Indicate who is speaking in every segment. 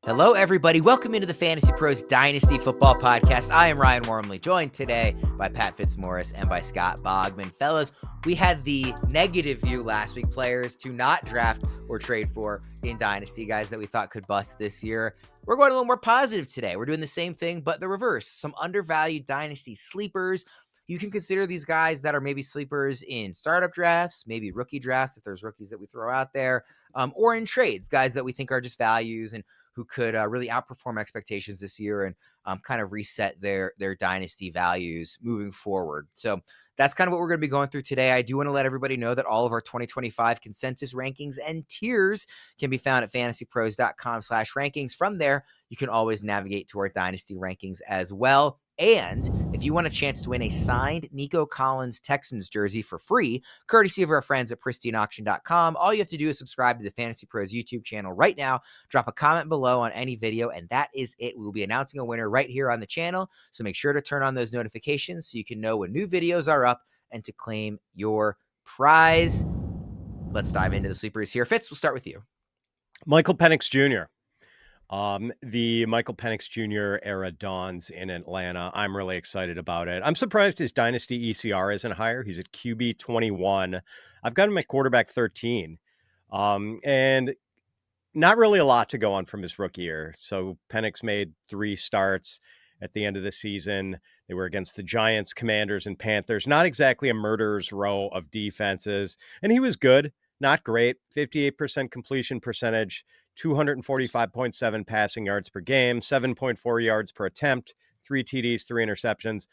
Speaker 1: Hello, everybody. Welcome into the Fantasy Pros Dynasty Football Podcast. I am Ryan Wormley, joined today by Pat Fitzmaurice and by Scott Bogman. Fellas, we had the negative view last week, players to not draft or trade for in Dynasty, guys that we thought could bust this year. We're going a little more positive today. We're doing the same thing, but the reverse. Some undervalued Dynasty sleepers. You can consider these guys that are maybe sleepers in startup drafts, maybe rookie drafts if there's rookies that we throw out there, or in trades, guys that we think are just values and who could really outperform expectations this year and kind of reset their dynasty values moving forward. So that's kind of what we're going to be going through today. I do want to let everybody know that all of our 2025 consensus rankings and tiers can be found at fantasypros.com/rankings. From there, you can always navigate to our dynasty rankings as well. And if you want a chance to win a signed Nico Collins Texans jersey for free, courtesy of our friends at pristineauction.com, all you have to do is subscribe to the Fantasy Pros YouTube channel right now, drop a comment below on any video, and that is it. We will be announcing a winner right here on the channel, so make sure to turn on those notifications so you can know when new videos are up and to claim your prize. Let's dive into the sleepers here. Fitz, we'll start with you.
Speaker 2: Michael Penix Jr. The Michael Penix Jr. era dawns in Atlanta. I'm really excited about it. I'm surprised his dynasty ECR isn't higher. He's at QB 21. I've got him at quarterback 13. And not really a lot to go on from his rookie year. So Penix made 3 starts at the end of the season. They were against the Giants, Commanders, and Panthers. Not exactly a murderer's row of defenses. And he was good, not great. 58% completion percentage, 245.7 passing yards per game, 7.4 yards per attempt, 3 TDs, 3 interceptions.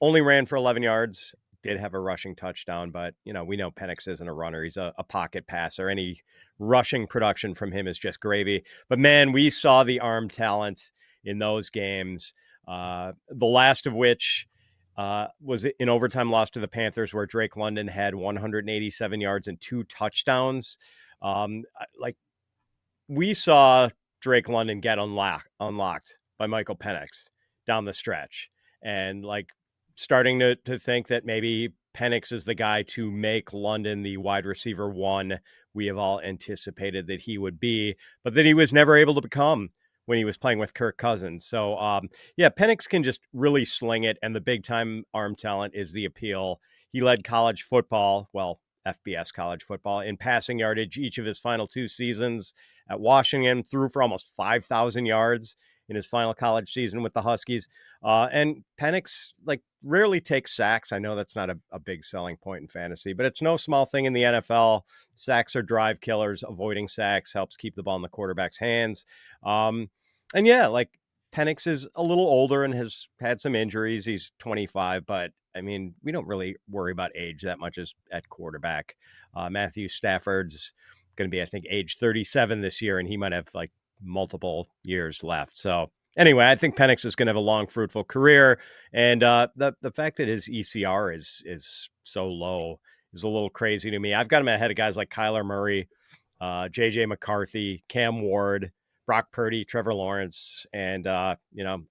Speaker 2: Only ran for 11 yards. Did have a rushing touchdown, but we know Penix isn't a runner. He's a pocket passer. Any rushing production from him is just gravy. But man, we saw the arm talent in those games. The last of which was in overtime loss to the Panthers, where Drake London had 187 yards and 2 touchdowns. We saw Drake London get unlocked by Michael Penix down the stretch, and starting to think that maybe Penix is the guy to make London the wide receiver 1 we have all anticipated that he would be, but that he was never able to become when he was playing with Kirk Cousins. So, Penix can just really sling it, and the big-time arm talent is the appeal. He led college football, FBS college football, in passing yardage each of his final 2 seasons at Washington, threw for almost 5,000 yards in his final college season with the Huskies. And Penix rarely takes sacks. I know that's not a big selling point in fantasy, but it's no small thing in the NFL. Sacks are drive killers. Avoiding sacks helps keep the ball in the quarterback's hands. Penix is a little older and has had some injuries. He's 25, but we don't really worry about age that much as at quarterback. Matthew Stafford's going to be, I think, age 37 this year, and he might have multiple years left. So anyway, I think Penix is going to have a long, fruitful career. And the fact that his ECR is so low is a little crazy to me. I've got him ahead of guys like Kyler Murray, JJ McCarthy, Cam Ward, Brock Purdy, Trevor Lawrence. And, I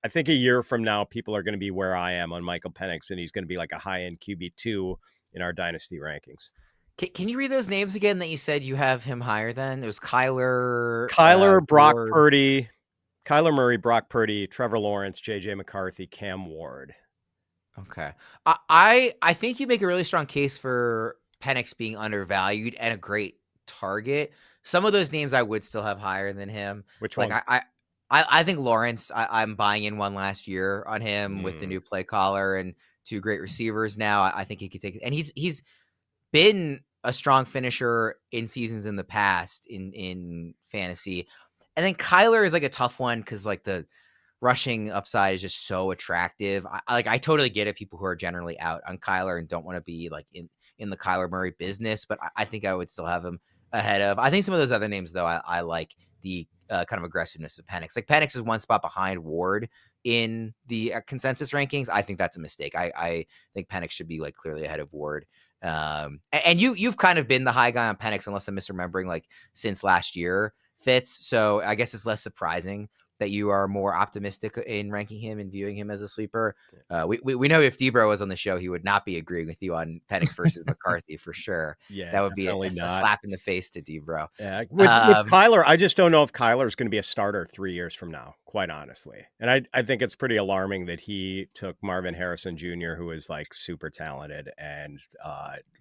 Speaker 2: think a year from now, people are going to be where I am on Michael Penix, and he's going to be like a high-end QB2 in our dynasty rankings.
Speaker 1: Can you read those names again that you said you have him higher than? It was Kyler,
Speaker 2: Brock
Speaker 1: Ward.
Speaker 2: Purdy, Kyler Murray, Brock Purdy, Trevor Lawrence, JJ McCarthy, Cam Ward.
Speaker 1: Okay. I think you make a really strong case for Penix being undervalued and a great target. Some of those names I would still have higher than him.
Speaker 2: Which one?
Speaker 1: I think Lawrence, I'm buying in one last year on him with the new play caller and 2 great receivers now. I think he could take it. And he's been a strong finisher in seasons in the past in fantasy. And then Kyler is a tough one because the rushing upside is just so attractive. I totally get it. People who are generally out on Kyler and don't want to be in the Kyler Murray business, but I think I would still have him ahead of. I think some of those other names though, I like the kind of aggressiveness of Penix. Penix is 1 spot behind Ward in the consensus rankings. I think that's a mistake. I think Penix should be clearly ahead of Ward. And you've kind of been the high guy on Penix, unless I'm misremembering, since last year, Fitz. So I guess it's less surprising that you are more optimistic in ranking him and viewing him as a sleeper? We know if Debro was on the show, he would not be agreeing with you on Penix versus McCarthy for sure.
Speaker 2: Yeah,
Speaker 1: That would be
Speaker 2: definitely
Speaker 1: a
Speaker 2: not.
Speaker 1: slap in the face to Debro.
Speaker 2: Yeah, with Kyler, I just don't know if Kyler is going to be a starter 3 years from now, quite honestly. And I think it's pretty alarming that he took Marvin Harrison Jr., who is like super talented, and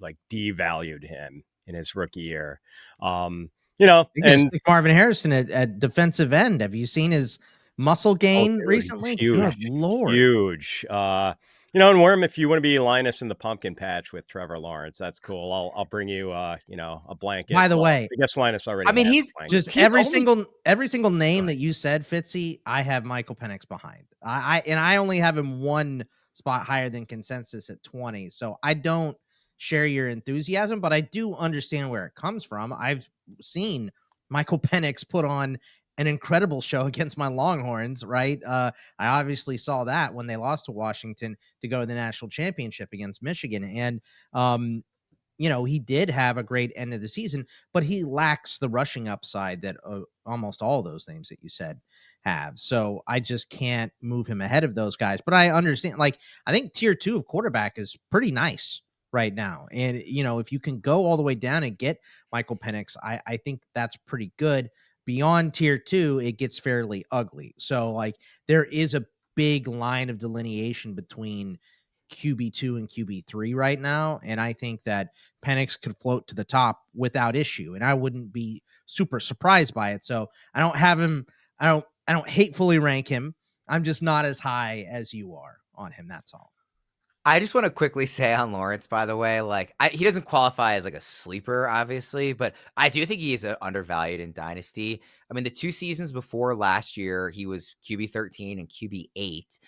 Speaker 2: like devalued him in his rookie year.
Speaker 3: You're gonna
Speaker 2: And
Speaker 3: stick Marvin Harrison at defensive end. Have you seen his muscle gain
Speaker 2: dude,
Speaker 3: recently?
Speaker 2: he's huge,
Speaker 3: Good Lord.
Speaker 2: huge. And Worm, if you want to be Linus in the pumpkin patch with Trevor Lawrence, that's cool. I'll bring you, a blanket.
Speaker 3: By the
Speaker 2: Well,
Speaker 3: way,
Speaker 2: I guess Linus already.
Speaker 1: I mean,
Speaker 2: has
Speaker 1: he's
Speaker 2: a blanket.
Speaker 3: just
Speaker 1: He's
Speaker 3: every
Speaker 1: only-
Speaker 3: single name that you said, Fitzy, I have Michael Penix behind. I only have him one spot higher than consensus at 20. So I don't share your enthusiasm, but I do understand where it comes from. I've seen Michael Penix put on an incredible show against my Longhorns, right? I obviously saw that when they lost to Washington to go to the national championship against Michigan. And he did have a great end of the season, but he lacks the rushing upside that almost all those names that you said have. So I just can't move him ahead of those guys. But I understand, I think tier 2 of quarterback is pretty nice right now. And, if you can go all the way down and get Michael Penix, I think that's pretty good. Beyond tier 2, it gets fairly ugly. So, there is a big line of delineation between QB2 and QB3 right now. And I think that Penix could float to the top without issue. And I wouldn't be super surprised by it. So I don't have him. I don't hatefully rank him. I'm just not as high as you are on him. That's all.
Speaker 1: I just want to quickly say on Lawrence, by the way, he doesn't qualify as a sleeper, obviously, but I do think he is undervalued in Dynasty. I mean, the 2 seasons before last year, he was QB 13 and QB 8.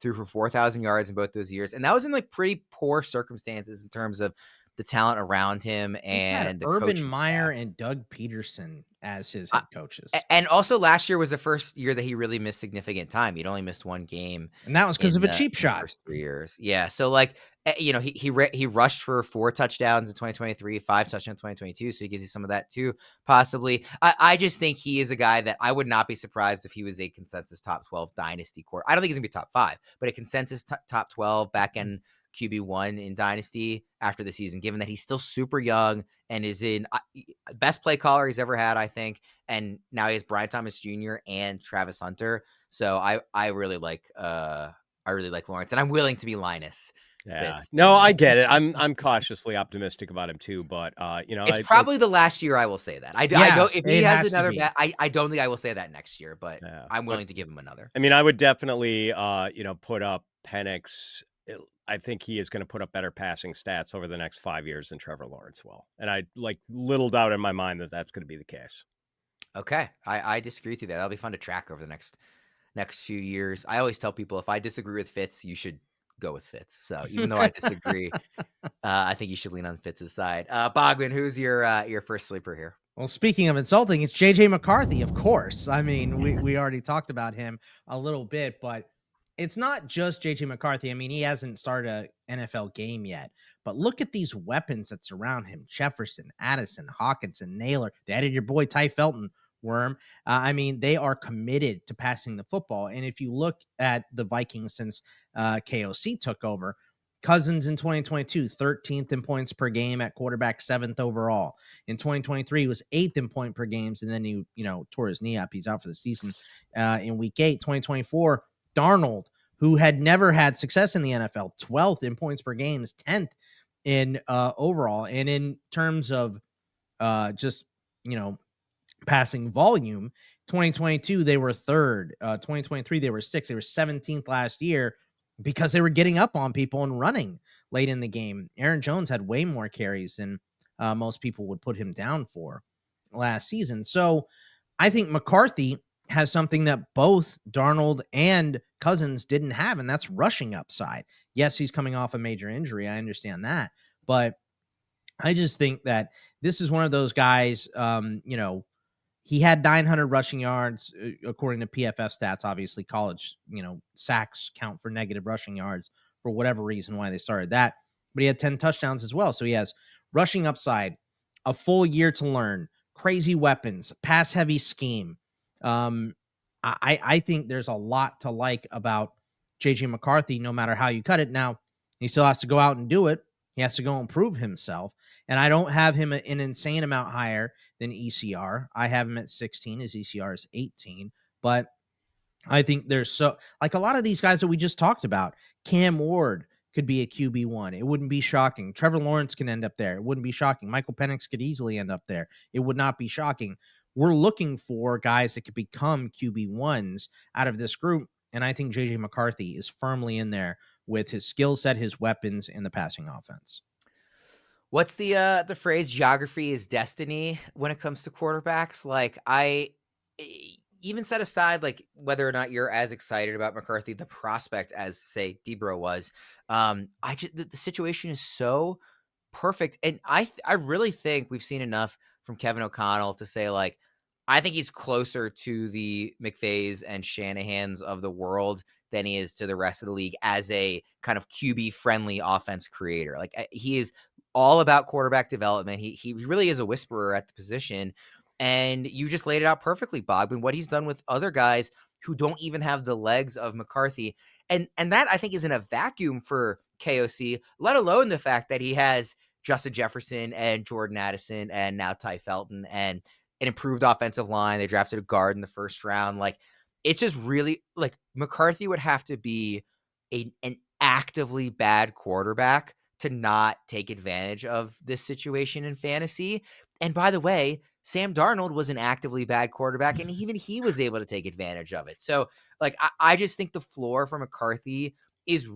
Speaker 1: Threw for 4,000 yards in both those years, and that was in pretty poor circumstances in terms of the talent around him and the
Speaker 3: Urban Meyer
Speaker 1: staff.
Speaker 3: and Doug Peterson as his head coaches.
Speaker 1: And also last year was the first year that he really missed significant time. He'd only missed 1 game.
Speaker 3: And that was because of a cheap shot.
Speaker 1: First 3 years. Yeah. So he rushed for 4 touchdowns in 2023, 5 touchdowns in 2022. So he gives you some of that too, possibly. I just think he is a guy that I would not be surprised if he was a consensus top 12 dynasty core. I don't think he's gonna be top 5, but a consensus top 12 back end QB1 in Dynasty after the season, given that he's still super young and is in best play caller he's ever had, I think. And now he has Bryant Thomas Jr. and Travis Hunter. So I really like Lawrence, and I'm willing to be Linus.
Speaker 2: Yeah, no, I get it. I'm cautiously optimistic about him too, but
Speaker 1: it's probably the last year I will say that. I don't. If he has another bet, I don't think I will say that next year, but I'm willing to give him another.
Speaker 2: I mean, I would definitely put up Penix. I think he is going to put up better passing stats over the next 5 years than Trevor Lawrence will, and I little doubt in my mind that that's going to be the case.
Speaker 1: Okay, I disagree with you there. That'll be fun to track over the next few years. I always tell people if I disagree with Fitz, you should go with Fitz. So even though I disagree, I think you should lean on Fitz's side. Bogman, who's your first sleeper here?
Speaker 3: Well, speaking of insulting, it's JJ McCarthy, of course. I mean, we already talked about him a little bit, but it's not just JJ McCarthy. I mean, he hasn't started an NFL game yet, but look at these weapons that surround him: Jefferson, Addison, Hawkinson, Naylor. They added your boy Ty Felton. Worm. I mean, they are committed to passing the football. And if you look at the Vikings since KOC took over, Cousins in 2022, 13th in points per game at quarterback, 7th overall. In 2023, he was 8th in point per games, and then he, tore his knee up. He's out for the season in week 8. 2024, Darnold, who had never had success in the NFL, 12th in points per game, is 10th in overall. And in terms of passing volume, 2022 they were 3rd, 2023 they were 6th, they were 17th last year because they were getting up on people and running late in the game. Aaron Jones had way more carries than most people would put him down for last season. So I think McCarthy has something that both Darnold and Cousins didn't have, and that's rushing upside. Yes, he's coming off a major injury, I understand that, but I just think that this is one of those guys, he had 900 rushing yards, according to PFF stats. Obviously, college, sacks count for negative rushing yards for whatever reason why they started that. But he had 10 touchdowns as well. So he has rushing upside, a full year to learn, crazy weapons, pass-heavy scheme. I I think there's a lot to like about JJ McCarthy, no matter how you cut it. Now, he still has to go out and do it. He has to go and prove himself. And I don't have him an insane amount higher than ECR. I have him at 16. His ECR is 18. But I think there's like a lot of these guys that we just talked about. Cam Ward could be a QB1. It wouldn't be shocking. Trevor Lawrence can end up there. It wouldn't be shocking. Michael Penix could easily end up there. It would not be shocking. We're looking for guys that could become QB1s out of this group. And I think JJ McCarthy is firmly in there with his skill set, his weapons, and the passing offense.
Speaker 1: What's the phrase geography is destiny when it comes to quarterbacks? Like even set aside like whether or not you're as excited about McCarthy, the prospect as say Debro was. The situation is so perfect. And I really think we've seen enough from Kevin O'Connell to say like, I think he's closer to the McVays and Shanahans of the world than he is to the rest of the league as a kind of QB friendly offense creator. Like he is all about quarterback development. He really is a whisperer at the position. And you just laid it out perfectly, Bogman, what he's done with other guys who don't even have the legs of McCarthy. And that I think is in a vacuum for KOC, let alone the fact that he has Justin Jefferson and Jordan Addison and now Ty Felton and an improved offensive line. They drafted a guard in the first round. Like it's just really like McCarthy would have to be an actively bad quarterback to not take advantage of this situation in fantasy. And by the way, Sam Darnold was an actively bad quarterback, and even he was able to take advantage of it. So, like, I just think the floor for McCarthy is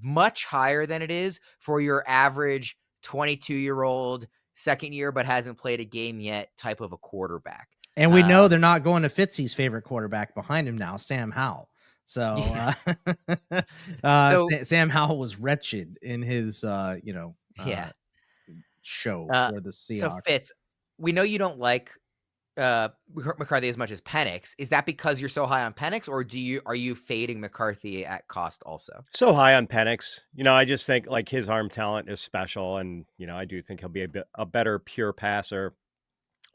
Speaker 1: much higher than it is for your average 22-year-old second year but hasn't played a game yet type of a quarterback.
Speaker 3: And we know they're not going to Fitzy's favorite quarterback behind him now, Sam Howell. So, Sam Howell was wretched in his, show for the Seahawks.
Speaker 1: So Fitz, we know you don't like McCarthy as much as Penix. Is that because you're so high on Penix, or are you fading McCarthy at cost also?
Speaker 2: So high on Penix. I just think like his arm talent is special, and I do think he'll be a better pure passer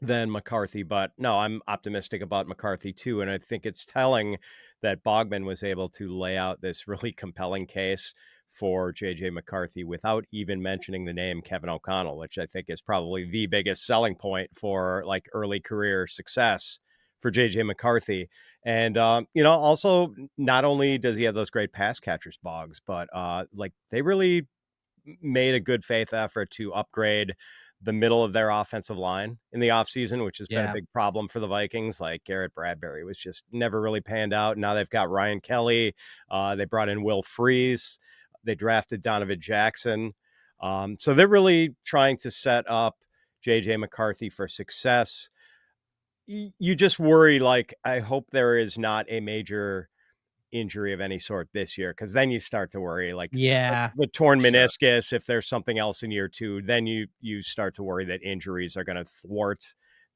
Speaker 2: than McCarthy. But no, I'm optimistic about McCarthy too, and I think it's telling that Bogman was able to lay out this really compelling case for JJ McCarthy without even mentioning the name Kevin O'Connell, which I think is probably the biggest selling point for like early career success for JJ McCarthy. And, also not only does he have those great pass catchers, Boggs, but like they really made a good faith effort to upgrade the middle of their offensive line in the offseason, which has been a big problem for the Vikings. Like Garrett Bradbury was just never really panned out. Now they've got Ryan Kelly. They brought in Will Freeze. They drafted Donovan Jackson. So they're really trying to set up JJ McCarthy for success. You just worry, like, I hope there is not a major injury of any sort this year, because then you start to worry, like the torn meniscus. If there's something else in year two, then you start to worry that injuries are going to thwart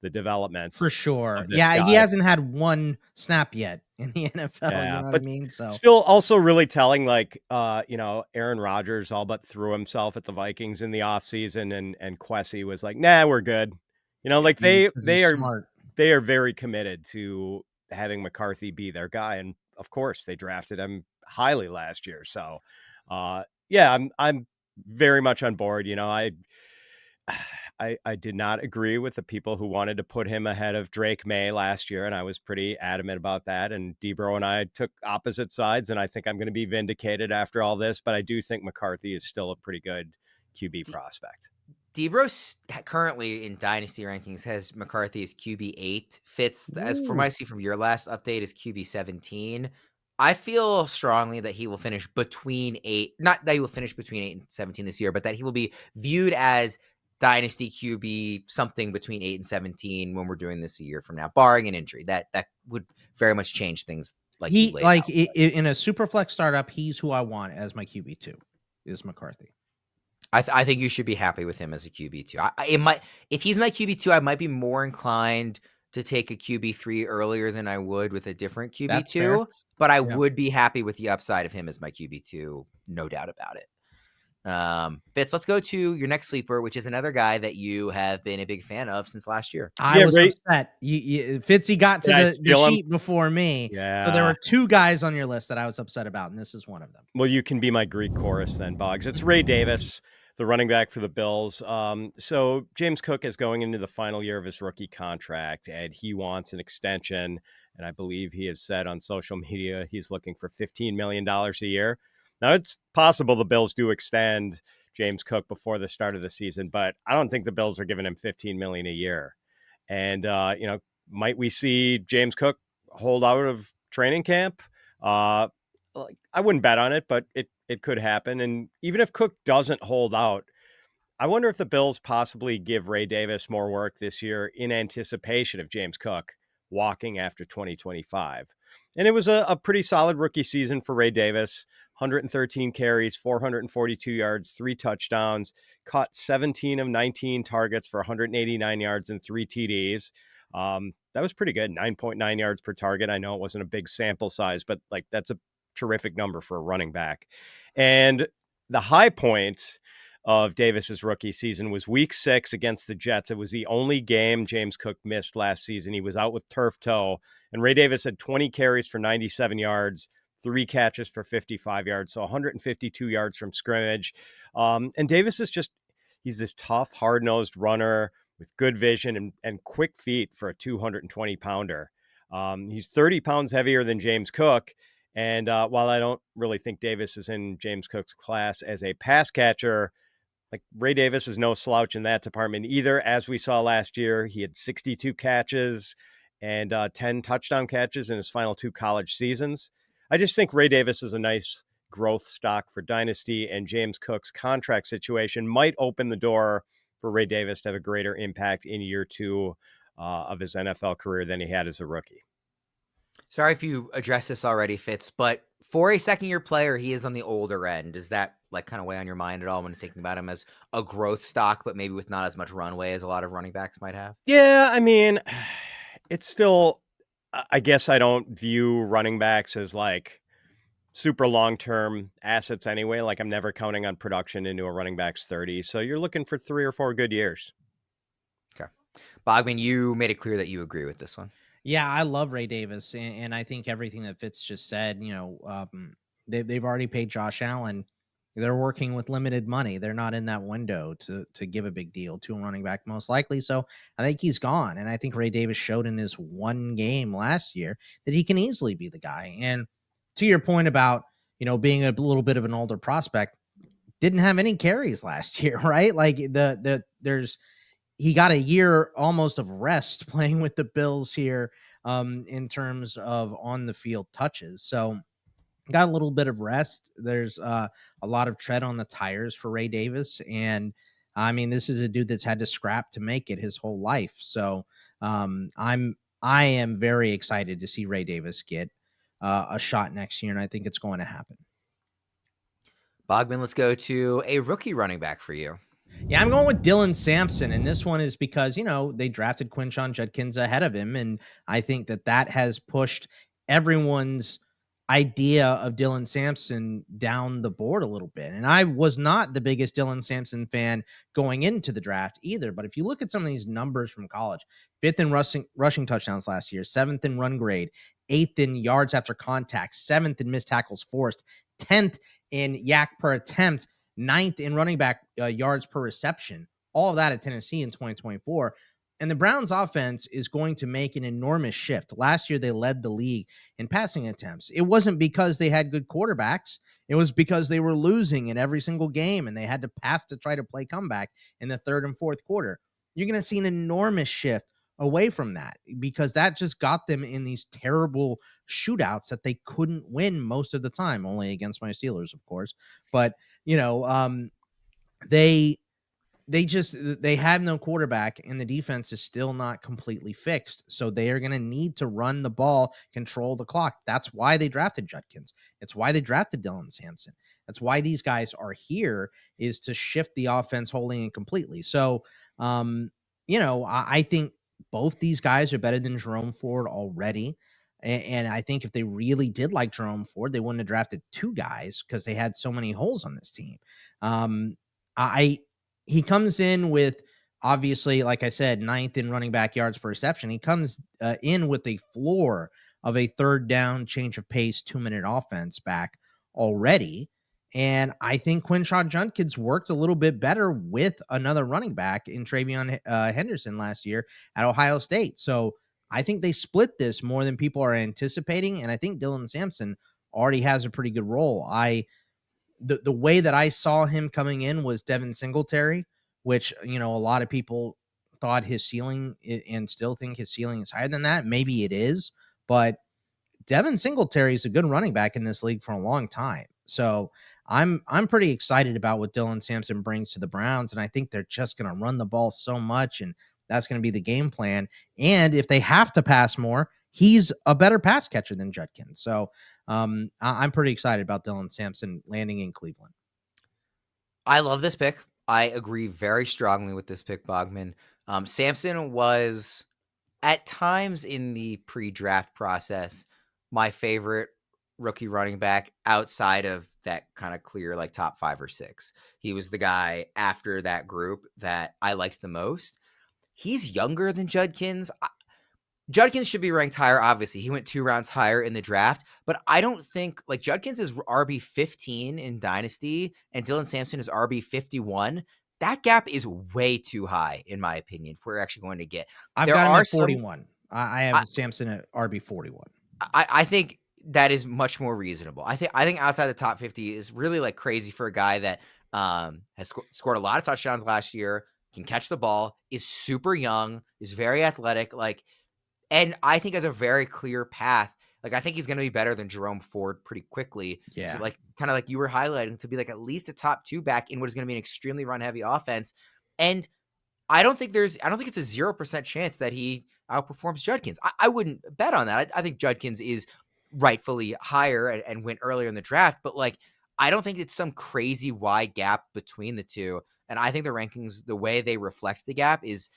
Speaker 2: the development.
Speaker 3: For sure. Yeah, he hasn't had one snap yet in the NFL.
Speaker 2: Yeah,
Speaker 3: you know what I mean? So
Speaker 2: still also really telling, like, Aaron Rodgers all but threw himself at the Vikings in the offseason, and Kwesi was like, nah, we're good. Like they are smart. They are very committed to having McCarthy be their guy. And of course they drafted him highly last year. So I'm very much on board. I did not agree with the people who wanted to put him ahead of Drake May last year, and I was pretty adamant about that. And Debro and I took opposite sides, and I think I'm going to be vindicated after all this. But I do think McCarthy is still a pretty good QB prospect.
Speaker 1: Debro currently in Dynasty rankings has McCarthy as QB 8. Fitz, as from what I see from your last update, is QB 17. I feel strongly that he will finish between 8, not that he will finish between 8 and 17 this year, but that he will be viewed as Dynasty QB something between 8 and 17 when we're doing this a year from now, barring an injury. That would very much change things. Like
Speaker 3: in a super flex startup, he's who I want as my QB2 is McCarthy.
Speaker 1: I think you should be happy with him as a QB2. If he's my QB2, I might be more inclined to take a QB3 earlier than I would with a different QB2, but I would be happy with the upside of him as my QB2, no doubt about it. Fitz, let's go to your next sleeper, which is another guy that you have been a big fan of since last year.
Speaker 3: I was
Speaker 2: Ray,
Speaker 3: upset. Fitzy got to
Speaker 2: did I
Speaker 3: the
Speaker 2: steal him?
Speaker 3: sheet before me. So there
Speaker 2: Yeah.
Speaker 3: were two guys on your list that I was upset about, and this is one of them.
Speaker 2: Well, you can be my Greek chorus then, Boggs. It's Ray Davis, the running back for the Bills. So James Cook is going into the final year of his rookie contract, and he wants an extension. And I believe he has said on social media he's looking for $15 million a year. Now, it's possible the Bills do extend James Cook before the start of the season, but I don't think the Bills are giving him $15 million a year. And, might we see James Cook hold out of training camp? Like, I wouldn't bet on it, but it could happen. And even if Cook doesn't hold out, I wonder if the Bills possibly give Ray Davis more work this year in anticipation of James Cook walking after 2025. And it was a pretty solid rookie season for Ray Davis. 113 carries, 442 yards, 3 touchdowns, caught 17 of 19 targets for 189 yards and 3 TDs. That was pretty good. 9.9 yards per target. I know it wasn't a big sample size, but like that's a terrific number for a running back. And the high point of Davis's rookie season was week 6 against the Jets. It was the only game James Cook missed last season. He was out with turf toe, and Ray Davis had 20 carries for 97 yards, 3 catches for 55 yards, so 152 yards from scrimmage. And Davis is he's this tough, hard-nosed runner with good vision and quick feet for a 220 pounder. He's 30 pounds heavier than James Cook. And while I don't really think Davis is in James Cook's class as a pass catcher, like Ray Davis is no slouch in that department either. As we saw last year, he had 62 catches and 10 touchdown catches in his final 2 college seasons. I just think Ray Davis is a nice growth stock for Dynasty, and James Cook's contract situation might open the door for Ray Davis to have a greater impact in year 2 of his NFL career than he had as a rookie.
Speaker 1: Sorry if you addressed this already, Fitz, but for a second-year player, he is on the older end. Does that like kind of weigh on your mind at all when thinking about him as a growth stock, but maybe with not as much runway as a lot of running backs might have?
Speaker 2: Yeah, I mean, it's still, I guess I don't view running backs as like super long-term assets anyway. Like I'm never counting on production into a running back's 30. So you're looking for 3 or 4 good years.
Speaker 1: Okay. Bogman, you made it clear that you agree with this one.
Speaker 3: Yeah, I love Ray Davis, and I think everything that Fitz just said. They've already paid Josh Allen. They're working with limited money. They're not in that window to give a big deal to a running back, most likely. So I think he's gone, and I think Ray Davis showed in his one game last year that he can easily be the guy. And to your point about being a little bit of an older prospect, didn't have any carries last year, right? Like he got a year almost of rest playing with the Bills here in terms of on the field touches. So got a little bit of rest. There's a lot of tread on the tires for Ray Davis. And I mean, this is a dude that's had to scrap to make it his whole life. So I am very excited to see Ray Davis get a shot next year. And I think it's going to happen.
Speaker 1: Bogman, let's go to a rookie running back for you.
Speaker 3: Yeah, I'm going with Dylan Sampson, and this one is because, they drafted Quinshon Judkins ahead of him, and I think that has pushed everyone's idea of Dylan Sampson down the board a little bit. And I was not the biggest Dylan Sampson fan going into the draft either, but if you look at some of these numbers from college, 5th in rushing touchdowns last year, 7th in run grade, 8th in yards after contact, 7th in missed tackles forced, 10th in yak per attempt, 9th in running back yards per reception, all of that at Tennessee in 2024. And the Browns offense is going to make an enormous shift. Last year, they led the league in passing attempts. It wasn't because they had good quarterbacks. It was because they were losing in every single game, and they had to pass to try to play comeback in the 3rd and 4th quarter. You're going to see an enormous shift away from that because that just got them in these terrible shootouts that they couldn't win most of the time, only against my Steelers, of course. But they have no quarterback, and the defense is still not completely fixed. So they are going to need to run the ball, control the clock. That's why they drafted Judkins. It's why they drafted Dylan Sampson. That's why these guys are here, is to shift the offense wholly and completely. So, I think both these guys are better than Jerome Ford already. And I think if they really did like Jerome Ford, they wouldn't have drafted 2 guys because they had so many holes on this team. Um, I He comes in with, obviously, like I said, 9th in running back yards per reception. He comes in with a floor of a 3rd down, change of pace, 2-minute offense back already. And I think Quinshaw Judkins worked a little bit better with another running back in Travion Henderson last year at Ohio State. So I think they split this more than people are anticipating. And I think Dylan Sampson already has a pretty good role. The way that I saw him coming in was Devin Singletary, which, a lot of people thought his ceiling and still think his ceiling is higher than that. Maybe it is, but Devin Singletary is a good running back in this league for a long time. So I'm pretty excited about what Dylan Sampson brings to the Browns, and I think they're just going to run the ball so much, and that's going to be the game plan. And if they have to pass more, he's a better pass catcher than Judkins. So I'm pretty excited about Dylan Sampson landing in Cleveland.
Speaker 1: I love this pick. I agree very strongly with this pick, Bogman. Sampson was at times in the pre-draft process my favorite rookie running back outside of that kind of clear like top 5 or 6. He was the guy after that group that I liked the most. He's younger than Judkins. Judkins should be ranked higher, obviously. He went 2 rounds higher in the draft, but I don't think, like, Judkins is RB 15 in Dynasty and Dylan Sampson is RB 51. That gap is way too high, in my opinion, if we're actually going to get.
Speaker 3: I've
Speaker 1: There
Speaker 3: got him
Speaker 1: are
Speaker 3: at 41. I have Sampson at RB 41.
Speaker 1: I think that is much more reasonable. I think outside the top 50 is really like crazy for a guy that has scored a lot of touchdowns last year, can catch the ball, is super young, is very athletic, like. And I think has a very clear path. Like, I think he's going to be better than Jerome Ford pretty quickly.
Speaker 3: Yeah.
Speaker 1: So, like, kind of like you were highlighting, to be like at least a top 2 back in what is going to be an extremely run heavy offense. And I don't think it's a 0% chance that he outperforms Judkins. I wouldn't bet on that. I think Judkins is rightfully higher and went earlier in the draft, but like, I don't think it's some crazy wide gap between the two. And I think the rankings, the way they reflect the gap is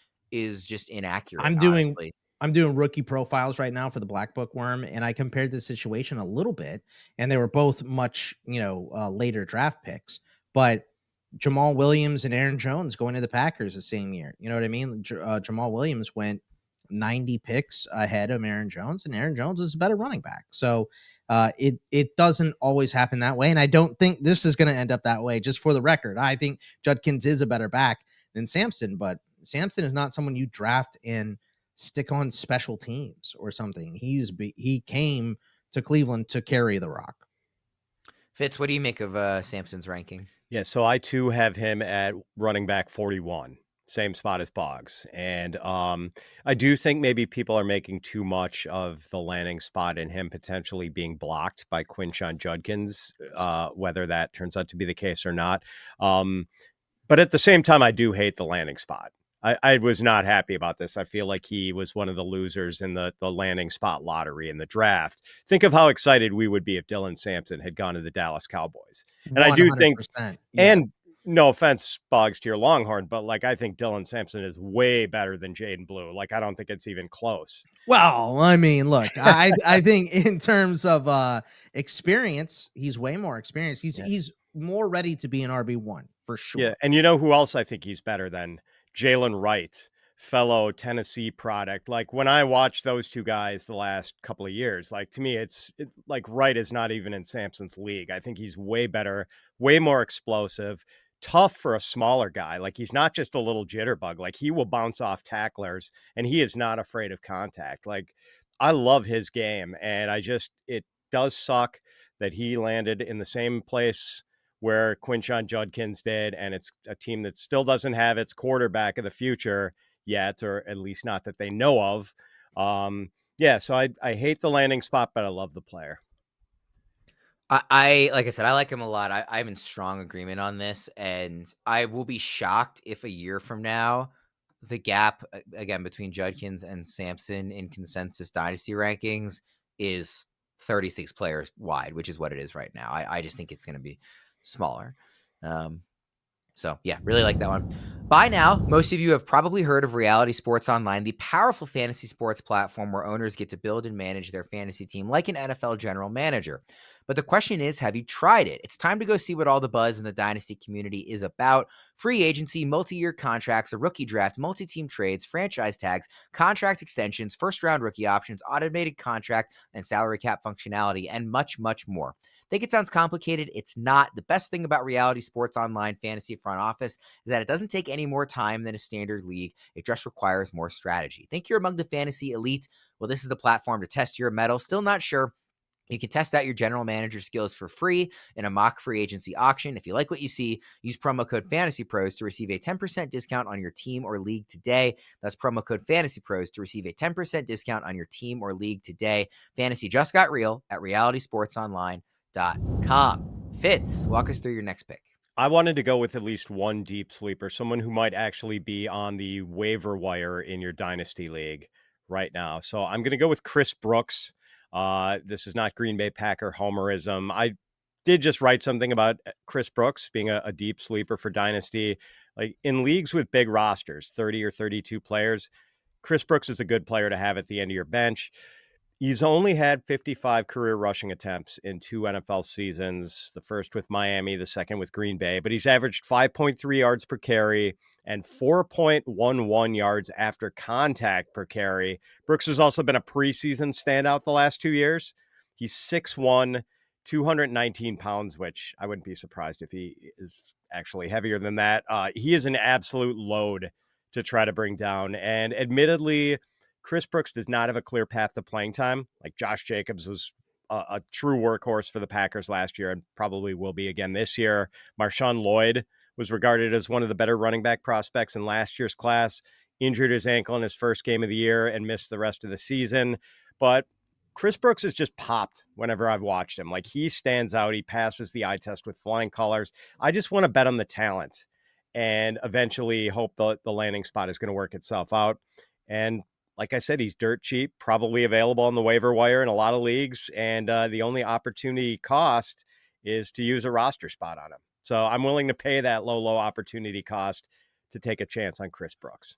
Speaker 1: just inaccurate. Honestly.
Speaker 3: I'm doing rookie profiles right now for the Black Book Worm, and I compared the situation a little bit, and they were both much, later draft picks, but Jamal Williams and Aaron Jones going to the Packers the same year. You know what I mean? Jamal Williams went 90 picks ahead of Aaron Jones, and Aaron Jones is a better running back. So it doesn't always happen that way, and I don't think this is going to end up that way. Just for the record, I think Judkins is a better back than Sampson, but Sampson is not someone you draft and stick on special teams or something. He came to Cleveland to carry the rock.
Speaker 1: Fitz, what do you make of Sampson's ranking?
Speaker 2: Yeah, so I too have him at running back 41, same spot as Boggs. And I do think maybe people are making too much of the landing spot and him potentially being blocked by Quinshaw Judkins, whether that turns out to be the case or not. But at the same time, I do hate the landing spot. I was not happy about this. I feel like he was one of the losers in the landing spot lottery in the draft. Think of how excited we would be if Dylan Sampson had gone to the Dallas Cowboys. And 100%. I do think, yes. And no offense, Boggs, to your Longhorn, but like, I think Dylan Sampson is way better than Jaden Blue. Like, I don't think it's even close.
Speaker 3: Well, I mean, look, I think in terms of experience, he's way more experienced. He's more ready to be an RB1 for sure.
Speaker 2: Yeah, and you know who else I think he's better than? Jalen Wright, fellow Tennessee product. Like, when I watch those two guys the last couple of years, like, to me, like Wright is not even in Sampson's league. I think he's way better, way more explosive, tough for a smaller guy. Like, he's not just a little jitterbug. Like, he will bounce off tacklers and he is not afraid of contact. Like, I love his game, and it does suck that he landed in the same place where Quinshaw Judkins did, and it's a team that still doesn't have its quarterback of the future yet, or at least not that they know of. So I hate the landing spot, but I love the player.
Speaker 1: I like I said, I like him a lot. I'm in strong agreement on this, and I will be shocked if a year from now the gap again between Judkins and Sampson in consensus dynasty rankings is 36 players wide, which is what it is right now. I just think it's going to be smaller. So yeah, really like that one. By now, most of you have probably heard of Reality Sports Online, the powerful fantasy sports platform where owners get to build and manage their fantasy team like an NFL general manager. But the question is, have you tried it? It's time to go see what all the buzz in the Dynasty community is about. Free agency, multi-year contracts, a rookie draft, multi-team trades, franchise tags, contract extensions, first-round rookie options, automated contract and salary cap functionality, and much, much more. Think it sounds complicated? It's not. The best thing about Reality Sports Online Fantasy Front Office is that it doesn't take any more time than a standard league. It just requires more strategy. Think you're among the fantasy elite? Well, this is the platform to test your mettle. Still not sure? You can test out your general manager skills for free in a mock free agency auction. If you like what you see, use promo code FantasyPros to receive a 10% discount on your team or league today. That's promo code FantasyPros to receive a 10% discount on your team or league today. Fantasy just got real at realitysportsonline.com. Fitz, walk us through your next pick.
Speaker 2: I wanted to go with at least one deep sleeper, someone who might actually be on the waiver wire in your Dynasty League right now. So I'm going to go with Chris Brooks. This is not Green Bay Packer homerism. I did just write something about Chris Brooks being a deep sleeper for Dynasty. Like in leagues with big rosters, 30 or 32 players, Chris Brooks is a good player to have at the end of your bench. He's only had 55 career rushing attempts in 2 NFL seasons, the first with Miami, the second with Green Bay, but he's averaged 5.3 yards per carry and 4.11 yards after contact per carry. Brooks has also been a preseason standout the last 2 years. He's 6'1", 219 pounds, which I wouldn't be surprised if he is actually heavier than that. He is an absolute load to try to bring down, and admittedly, Chris Brooks does not have a clear path to playing time. Like Josh Jacobs was a true workhorse for the Packers last year and probably will be again this year. Marshawn Lloyd was regarded as one of the better running back prospects in last year's class, injured his ankle in his first game of the year and missed the rest of the season. But Chris Brooks has just popped whenever I've watched him. Like he stands out. He passes the eye test with flying colors. I just want to bet on the talent and eventually hope the landing spot is going to work itself out. And like I said, he's dirt cheap, probably available on the waiver wire in a lot of leagues. And the only opportunity cost is to use a roster spot on him. So I'm willing to pay that low opportunity cost to take a chance on Chris Brooks.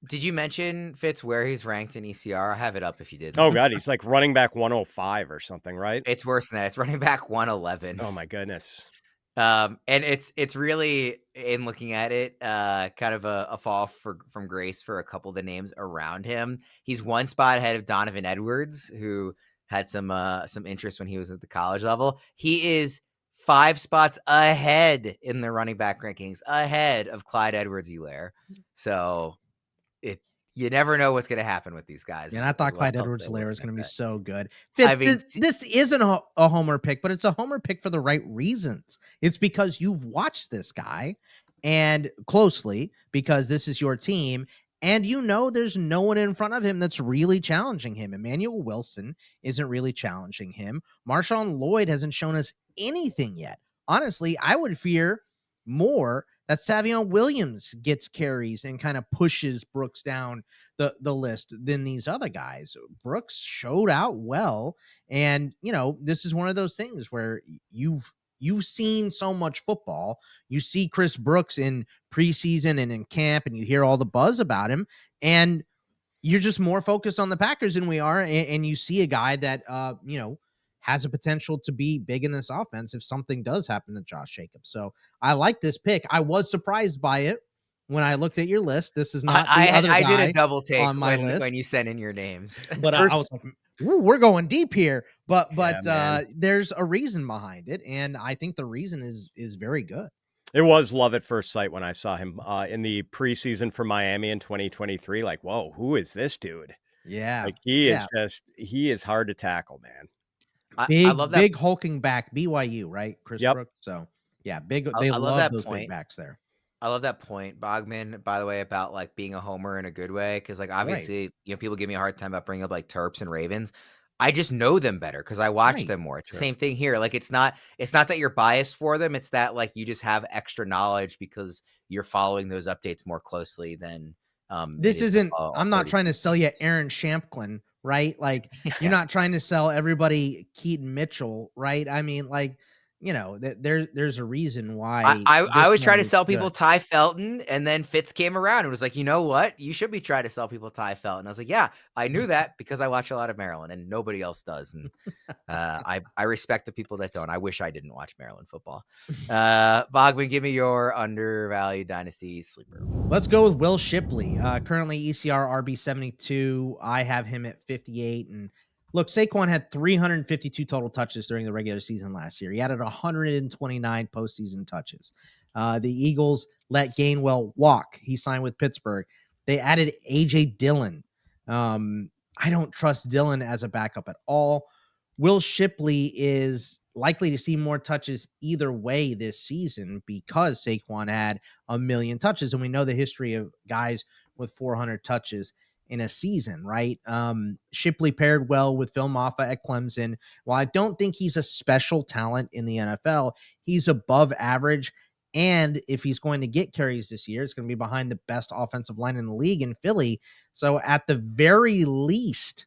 Speaker 1: Did you mention, Fitz, where he's ranked in ECR? I have it up if you did.
Speaker 2: Oh, God, he's like running back 105 or something, right?
Speaker 1: It's worse than that. It's running back 111.
Speaker 2: Oh, my goodness.
Speaker 1: And it's really, in looking at it, kind of a fall from grace for a couple of the names around him. He's one spot ahead of Donovan Edwards, who had some interest when he was at the college level. He is 5 spots ahead in the running back rankings, ahead of Clyde Edwards-Helaire. So you never know what's going to happen with these guys.
Speaker 3: And I thought Clyde Edwards-Helaire was going to be so good. Fitz, this isn't a homer pick, but it's a homer pick for the right reasons. It's because you've watched this guy and closely because this is your team. And you know there's no one in front of him that's really challenging him. Emmanuel Wilson isn't really challenging him. Marshawn Lloyd hasn't shown us anything yet. Honestly, I would fear more that Savion Williams gets carries and kind of pushes Brooks down the list than these other guys. Brooks showed out well. And, you know, this is one of those things where you've seen so much football. You see Chris Brooks in preseason and in camp, and you hear all the buzz about him, and you're just more focused on the Packers than we are. And you see a guy that, has a potential to be big in this offense if something does happen to Josh Jacobs. So I like this pick. I was surprised by it when I looked at your list. This is not
Speaker 1: I did a double take
Speaker 3: on my list
Speaker 1: when you sent in your names.
Speaker 3: But I was like, ooh, we're going deep here. But there's a reason behind it, and I think the reason is very good.
Speaker 2: It was love at first sight when I saw him in the preseason for Miami in 2023. Like, whoa, who is this dude?
Speaker 3: Yeah.
Speaker 2: Like he is hard to tackle, man.
Speaker 3: I love that big hulking back BYU, right? Chris Brooks. So yeah, big. They love those big backs there.
Speaker 1: I love that point, Bogman, by the way, about like being a homer in a good way. Cause like obviously, people give me a hard time about bringing up like Terps and Ravens. I just know them better because I watch them more. It's the same thing here. Like it's not that you're biased for them. It's that like you just have extra knowledge because you're following those updates more closely than
Speaker 3: this isn't. I'm not trying to sell you Aaron Shamplin, right? Like you're not trying to sell everybody Keaton Mitchell, right? I mean, like there's a reason
Speaker 1: I,
Speaker 3: why
Speaker 1: I, I
Speaker 3: this
Speaker 1: was trying
Speaker 3: one
Speaker 1: to
Speaker 3: is
Speaker 1: sell people
Speaker 3: good.
Speaker 1: Ty Felton, and then Fitz came around and was like, you know what? You should be trying to sell people Ty Felton. I was like, yeah, I knew that because I watch a lot of Maryland and nobody else does. And I respect the people that don't. I wish I didn't watch Maryland football. Bogman, give me your undervalued dynasty sleeper.
Speaker 3: Let's go with Will Shipley. Currently ECR RB72. I have him at 58. And look, Saquon had 352 total touches during the regular season last year. He added 129 postseason touches. The Eagles let Gainwell walk. He signed with Pittsburgh. They added AJ Dillon. I don't trust Dillon as a backup at all. Will Shipley is likely to see more touches either way this season because Saquon had a million touches. And we know the history of guys with 400 touches in a season, right? Shipley paired well with Phil Maffa at Clemson. While I don't think he's a special talent in the NFL, he's above average. And if he's going to get carries this year, it's going to be behind the best offensive line in the league in Philly. So at the very least,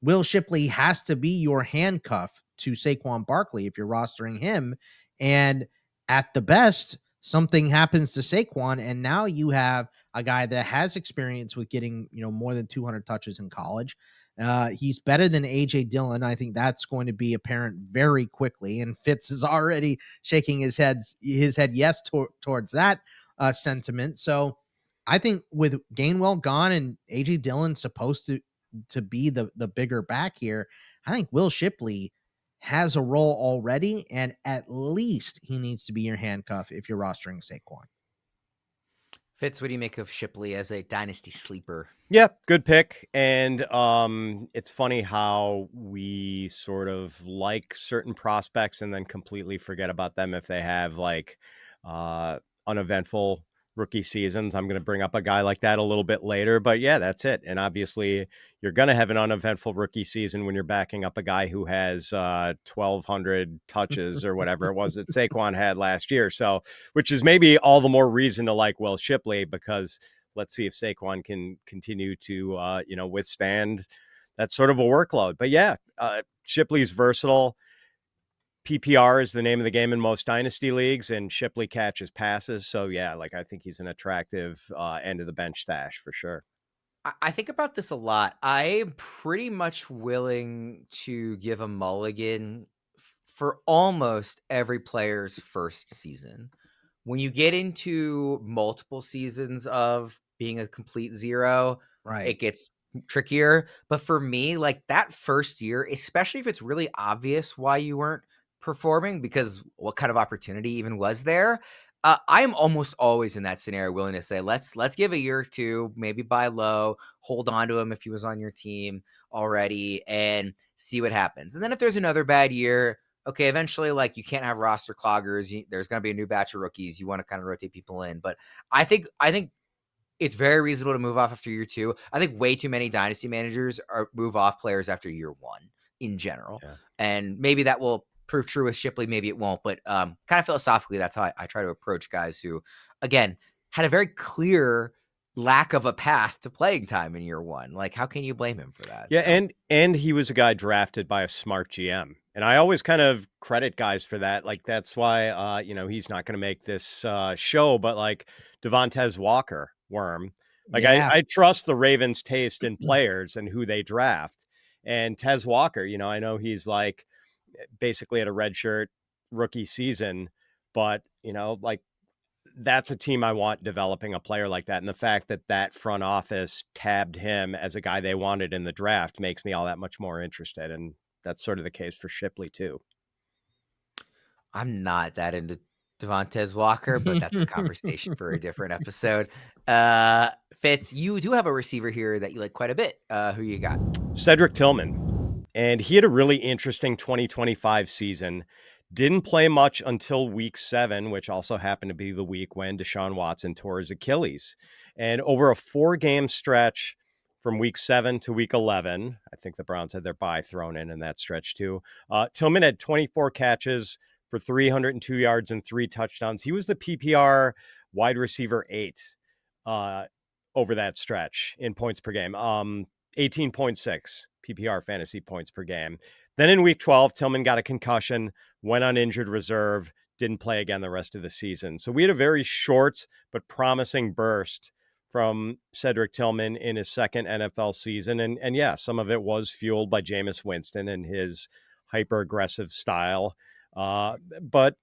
Speaker 3: Will Shipley has to be your handcuff to Saquon Barkley if you're rostering him. And at the best, something happens to Saquon, and now you have a guy that has experience with getting, more than 200 touches in college. He's better than AJ Dillon. I think that's going to be apparent very quickly. And Fitz is already shaking his head yes towards that sentiment. So I think with Gainwell gone and AJ Dillon supposed to be the bigger back here, I think Will Shipley has a role already, and at least he needs to be your handcuff if you're rostering Saquon.
Speaker 1: Fitz, what do you make of Shipley as a dynasty sleeper?
Speaker 2: Yeah, good pick. And it's funny how we sort of like certain prospects and then completely forget about them if they have like uneventful rookie seasons. I'm going to bring up a guy like that a little bit later, but yeah, that's it. And obviously you're going to have an uneventful rookie season when you're backing up a guy who has 1,200 touches or whatever it was that Saquon had last year. So, which is maybe all the more reason to like Will Shipley, because let's see if Saquon can continue to, withstand that sort of a workload. But yeah, Shipley's versatile. PPR is the name of the game in most dynasty leagues, and Shipley catches passes. So yeah, I think he's an attractive end of the bench stash for sure.
Speaker 1: I think about this a lot. I'm pretty much willing to give a mulligan for almost every player's first season. When you get into multiple seasons of being a complete zero,
Speaker 3: Right.
Speaker 1: it gets trickier. But for me, that first year, especially if it's really obvious why you weren't performing, because what kind of opportunity even was there? I'm almost always in that scenario willing to say, let's give a year or two, maybe buy low, hold on to him if he was on your team already, and see what happens. And then if there's another bad year, okay, eventually, you can't have roster cloggers. There's going to be a new batch of rookies. You want to kind of rotate people in. But I think it's very reasonable to move off after year two. I think way too many dynasty managers move off players after year one in general.
Speaker 2: Yeah.
Speaker 1: And maybe that will prove true with Shipley. Maybe it won't. But kind of philosophically, that's how I try to approach guys who, again, had a very clear lack of a path to playing time in year one. How can you blame him for that?
Speaker 2: Yeah, so. And he was a guy drafted by a smart GM. And I always kind of credit guys for that. That's why, he's not going to make this show, but Devontae Walker, Worm. I trust the Ravens' taste in players and who they draft. And Tez Walker, I know he's basically at a redshirt rookie season, but, that's a team I want developing a player like that. And the fact that front office tabbed him as a guy they wanted in the draft makes me all that much more interested. And that's sort of the case for Shipley too.
Speaker 1: I'm not that into Devontae Walker, but that's a conversation for a different episode. Fitz, you do have a receiver here that you like quite a bit. Who you got?
Speaker 2: Cedric Tillman. And he had a really interesting 2025 season. Didn't play much until week 7, which also happened to be the week when Deshaun Watson tore his Achilles. And over a 4-game stretch from week 7 to week 11, I think the Browns had their bye thrown in that stretch too. Tillman had 24 catches for 302 yards and 3 touchdowns. He was the PPR wide receiver 8 over that stretch in points per game. 18.6 PPR fantasy points per game. Then in week 12, Tillman got a concussion, went on injured reserve, didn't play again the rest of the season. So we had a very short but promising burst from Cedric Tillman in his second NFL season. And yeah, some of it was fueled by Jameis Winston and his hyper aggressive style. But,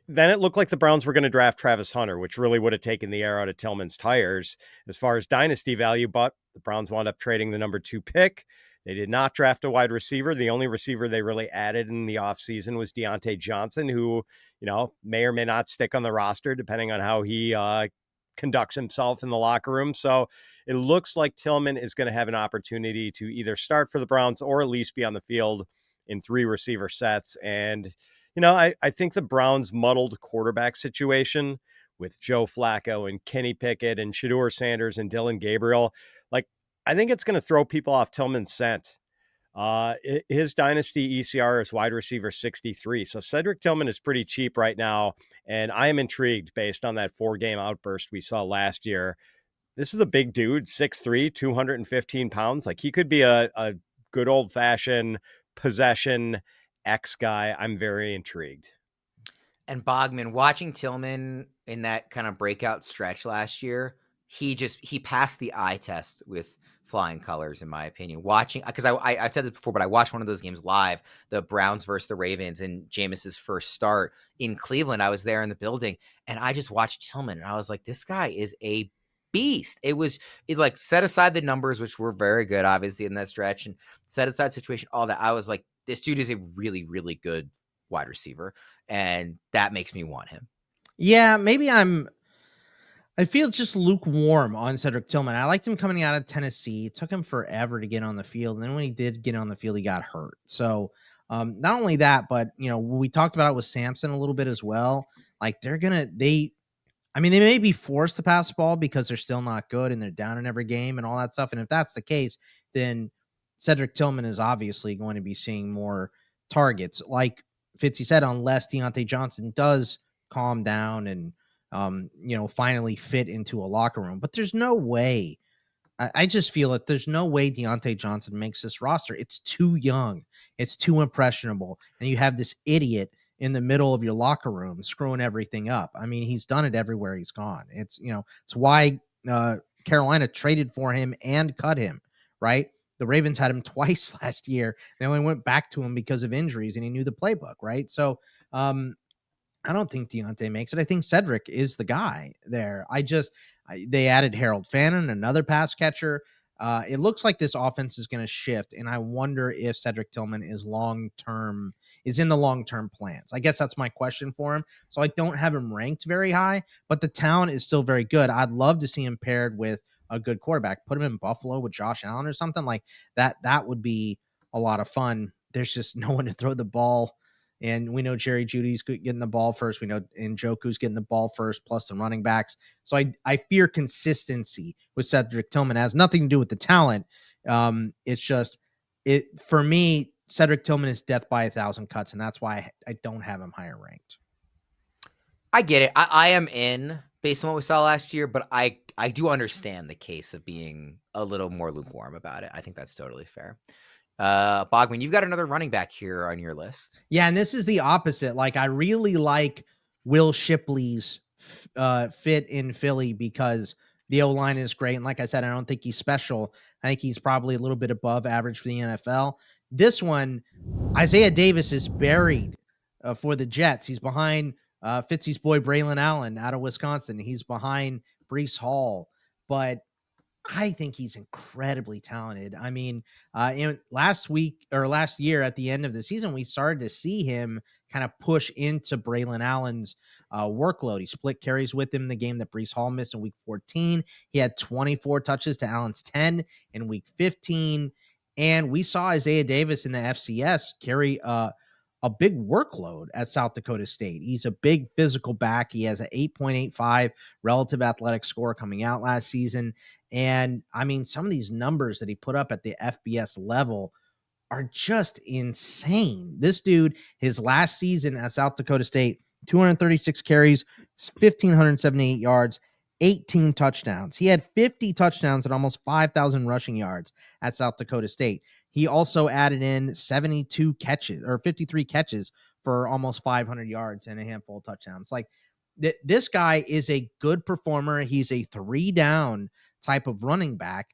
Speaker 2: then it looked like the Browns were going to draft Travis Hunter, which really would have taken the air out of Tillman's tires as far as dynasty value. But the Browns wound up trading the number 2 pick. They did not draft a wide receiver. The only receiver they really added in the offseason was Deontay Johnson, who, may or may not stick on the roster depending on how he conducts himself in the locker room. So it looks like Tillman is going to have an opportunity to either start for the Browns or at least be on the field in 3 receiver sets. And, I think the Browns' muddled quarterback situation with Joe Flacco and Kenny Pickett and Shedeur Sanders and Dylan Gabriel, I think it's going to throw people off Tillman's scent. His dynasty ECR is wide receiver 63. So Cedric Tillman is pretty cheap right now. And I am intrigued based on that 4-game outburst we saw last year. This is a big dude, 6'3", 215 pounds. He could be a good old fashioned possession X guy. I'm very intrigued.
Speaker 1: And Bogman, watching Tillman in that kind of breakout stretch last year, he passed the eye test with flying colors, in my opinion. Watching, because I said this before, but I watched one of those games live, the Browns versus the Ravens, and Jameis's first start in Cleveland. I was there in the building, and I just watched Tillman, and I was like, this guy is a beast. It set aside the numbers, which were very good, obviously, in that stretch, and set aside situation, all that. I was like, this dude is a really, really good wide receiver, and that makes me want him.
Speaker 3: Yeah, maybe I feel just lukewarm on Cedric Tillman. I liked him coming out of Tennessee. It took him forever to get on the field, and then when he did get on the field, he got hurt. So not only that, but we talked about it with Sampson a little bit as well. They may be forced to pass the ball because they're still not good and they're down in every game and all that stuff. And if that's the case, then Cedric Tillman is obviously going to be seeing more targets. Like Fitzy said, unless Deontay Johnson does calm down and, finally fit into a locker room. But there's no way. I just feel that there's no way Deontay Johnson makes this roster. It's too young. It's too impressionable. And you have this idiot in the middle of your locker room screwing everything up. I mean, he's done it everywhere he's gone. It's why Carolina traded for him and cut him, right? The Ravens had him twice last year. They only went back to him because of injuries, and he knew the playbook, right? So I don't think Deontay makes it. I think Cedric is the guy there. They added Harold Fannin, another pass catcher. It looks like this offense is going to shift, and I wonder if Cedric Tillman is in the long-term plans. I guess that's my question for him. So I don't have him ranked very high, but the talent is still very good. I'd love to see him paired with a good quarterback. Put him in Buffalo with Josh Allen or something like that. That would be a lot of fun. There's just no one to throw the ball. And we know Jerry Jeudy's getting the ball first. We know Njoku's getting the ball first, plus the running backs. So I fear consistency with Cedric Tillman. It has nothing to do with the talent. It's just for me, Cedric Tillman is death by 1,000 cuts, and that's why I don't have him higher ranked.
Speaker 1: I get it. I am in based on what we saw last year, but I do understand the case of being a little more lukewarm about it. I think that's totally fair. Bogman, you've got another running back here on your list.
Speaker 3: Yeah, and this is the opposite. I really like Will Shipley's fit in Philly because the O-line is great. And like I said, I don't think he's special. I think he's probably a little bit above average for the NFL. This one, Isaiah Davis is buried for the Jets. He's behind Fitzy's boy Braylon Allen out of Wisconsin. He's behind Breece Hall. But I think he's incredibly talented. I mean, last year at the end of the season, we started to see him kind of push into Braylon Allen's workload. He split carries with him in the game that Breece Hall missed in week 14. He had 24 touches to Allen's 10 in week 15. And we saw Isaiah Davis in the FCS carry a big workload at South Dakota State. He's a big physical back. He has an 8.85 relative athletic score coming out last season. And I mean, some of these numbers that he put up at the FBS level are just insane. This dude, his last season at South Dakota State, 236 carries, 1,578 yards, 18 touchdowns. He had 50 touchdowns and almost 5,000 rushing yards at South Dakota State. He also added in 72 catches or 53 catches for almost 500 yards and a handful of touchdowns. Like this guy is a good performer. He's a 3-down type of running back.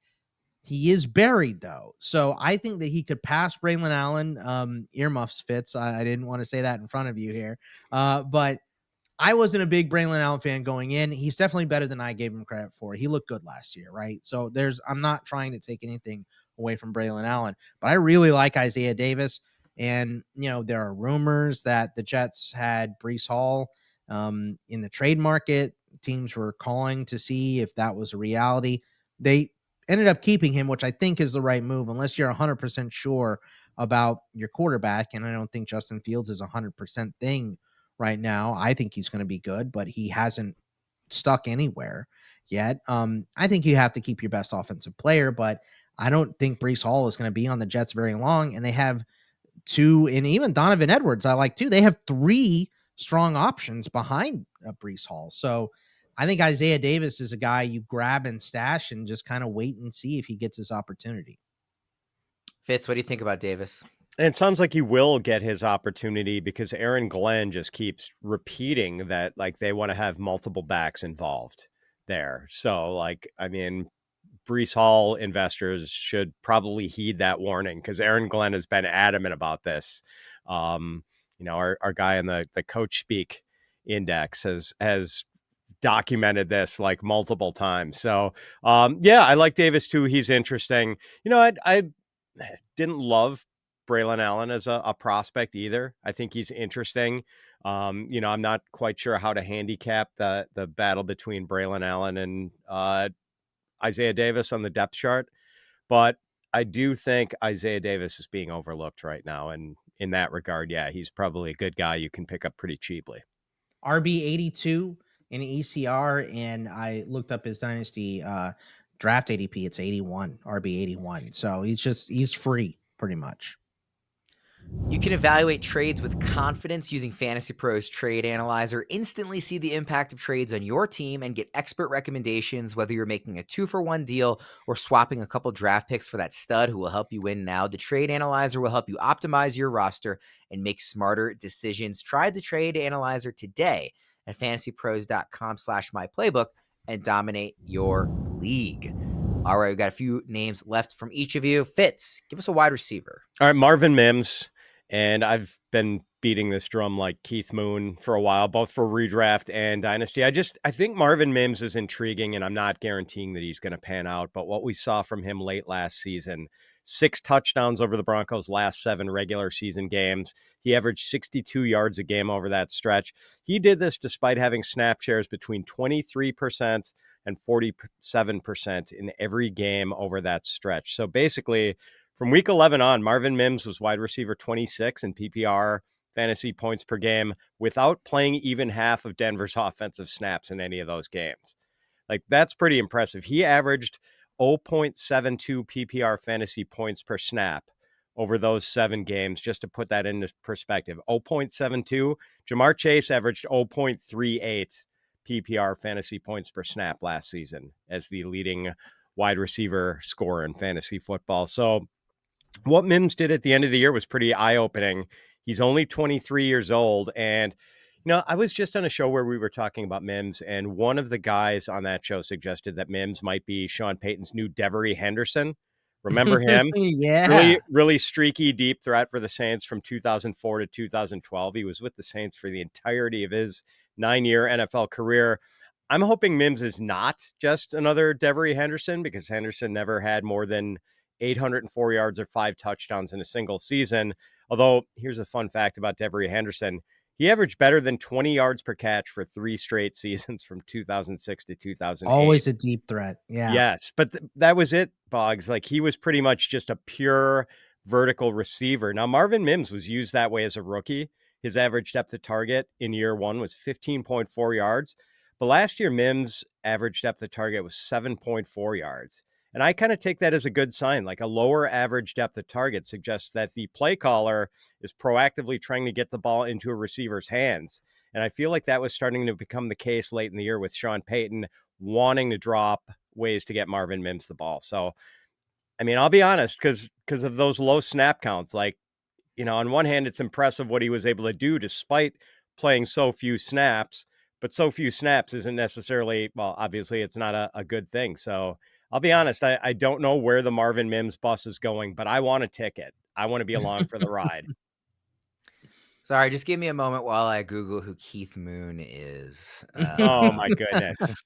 Speaker 3: He is buried though. So I think that he could pass Braylon Allen. Earmuffs Fitz. I didn't want to say that in front of you here. But I wasn't a big Braylon Allen fan going in. He's definitely better than I gave him credit for. He looked good last year, right? So I'm not trying to take anything away from Braylon Allen, but I really like Isaiah Davis. And, there are rumors that the Jets had Breece Hall in the trade market. Teams were calling to see if that was a reality. They ended up keeping him, which I think is the right move, unless you're 100% sure about your quarterback. And I don't think Justin Fields is 100% thing right now. I think he's going to be good, but he hasn't stuck anywhere yet. I think you have to keep your best offensive player, but I don't think Breece Hall is going to be on the Jets very long. And they have two, and even Donovan Edwards, I like too. They have 3 strong options behind Breece Hall. So I think Isaiah Davis is a guy you grab and stash and just kind of wait and see if he gets his opportunity.
Speaker 1: Fitz, what do you think about Davis?
Speaker 2: And it sounds like he will get his opportunity because Aaron Glenn just keeps repeating that, like, they want to have multiple backs involved there. So, like, I mean, Breece Hall investors should probably heed that warning because Aaron Glenn has been adamant about this. Our guy in the Coach Speak Index has documented this like multiple times. So, I like Davis too. He's interesting. I didn't love Braylon Allen as a prospect either. I think he's interesting. I'm not quite sure how to handicap the battle between Braylon Allen and Isaiah Davis on the depth chart, but I do think Isaiah Davis is being overlooked right now. And in that regard, he's probably a good guy you can pick up pretty cheaply.
Speaker 3: RB 82 in ECR, and I looked up his Dynasty draft ADP. It's 81, RB 81. So he's free pretty much.
Speaker 1: You can evaluate trades with confidence using FantasyPros Trade Analyzer. Instantly see the impact of trades on your team and get expert recommendations, whether you're making a 2-for-1 deal or swapping a couple draft picks for that stud who will help you win now. The Trade Analyzer will help you optimize your roster and make smarter decisions. Try the Trade Analyzer today at fantasypros.com/myplaybook and dominate your league. All right, we've got a few names left from each of you. Fitz, give us a wide receiver.
Speaker 2: All right, Marvin Mims. And I've been beating this drum like Keith Moon for a while, both for redraft and dynasty. I think Marvin Mims is intriguing, and I'm not guaranteeing that he's going to pan out. But what we saw from him late last season, 6 touchdowns over the Broncos' last 7 regular season games. He averaged 62 yards a game over that stretch. He did this despite having snap shares between 23% and 47% in every game over that stretch. So basically, from week 11 on, Marvin Mims was wide receiver 26 in PPR fantasy points per game without playing even half of Denver's offensive snaps in any of those games. Like, that's pretty impressive. He averaged 0.72 PPR fantasy points per snap over those 7 games, just to put that into perspective. 0.72. Jamar Chase averaged 0.38 PPR fantasy points per snap last season as the leading wide receiver scorer in fantasy football. So what Mims did at the end of the year was pretty eye-opening. He's only 23 years old. And, I was just on a show where we were talking about Mims, and one of the guys on that show suggested that Mims might be Sean Payton's new Devery Henderson. Remember him?
Speaker 3: Yeah.
Speaker 2: Really, really streaky, deep threat for the Saints from 2004 to 2012. He was with the Saints for the entirety of his 9-year NFL career. I'm hoping Mims is not just another Devery Henderson, because Henderson never had more than 804 yards or 5 touchdowns in a single season. Although, here's a fun fact about Devery Henderson. He averaged better than 20 yards per catch for 3 straight seasons from 2006 to 2008.
Speaker 3: Always a deep threat. Yeah.
Speaker 2: Yes, but that was it, Boggs. Like, he was pretty much just a pure vertical receiver. Now, Marvin Mims was used that way as a rookie. His average depth of target in year 1 was 15.4 yards. But last year, Mims' average depth of target was 7.4 yards. And I kind of take that as a good sign. Like, a lower average depth of target suggests that the play caller is proactively trying to get the ball into a receiver's hands. And I feel like that was starting to become the case late in the year with Sean Payton wanting to drop ways to get Marvin Mims the ball. So I mean, I'll be honest, because of those low snap counts. Like, on one hand, it's impressive what he was able to do despite playing so few snaps, but so few snaps isn't necessarily, well, obviously it's not a good thing. So I'll be honest, I don't know where the Marvin Mims bus is going, but I want a ticket. I want to be along for the ride.
Speaker 1: Sorry, just give me a moment while I Google who Keith Moon is.
Speaker 2: Oh my goodness.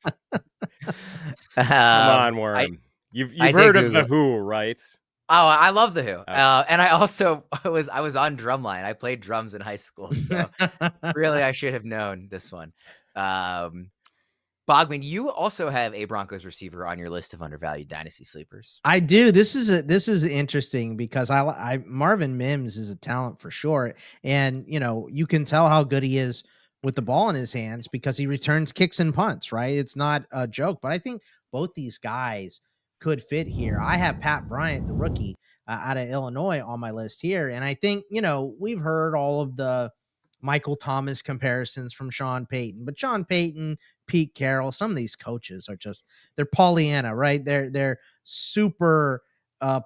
Speaker 2: Come on, Worm. You've
Speaker 1: I did
Speaker 2: heard of
Speaker 1: Google
Speaker 2: the Who, right?
Speaker 1: Oh, I love the Who.
Speaker 2: Okay.
Speaker 1: And I also I was on drumline. I played drums in high school, so really I should have known this one. Bogman, you also have a Broncos receiver on your list of undervalued dynasty sleepers.
Speaker 3: I do. This is interesting because I Marvin Mims is a talent for sure, and you can tell how good he is with the ball in his hands because he returns kicks and punts. Right, it's not a joke. But I think both these guys could fit here. I have Pat Bryant, the rookie out of Illinois, on my list here, and I think we've heard all of the Michael Thomas comparisons from Sean Payton, but Sean Payton, Pete Carroll, some of these coaches are just they're Pollyanna, right? They're super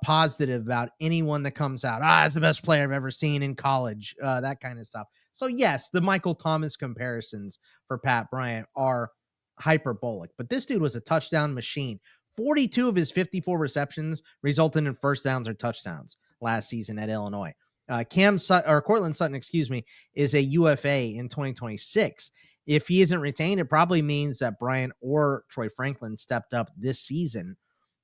Speaker 3: positive about anyone that comes out. It's the best player I've ever seen in college, that kind of stuff. So yes, the Michael Thomas comparisons for Pat Bryant are hyperbolic, but this dude was a touchdown machine. 42 of his 54 receptions resulted in first downs or touchdowns last season at Illinois. Cortland Sutton, is a UFA in 2026. If he isn't retained, it probably means that Bryant or Troy Franklin stepped up this season.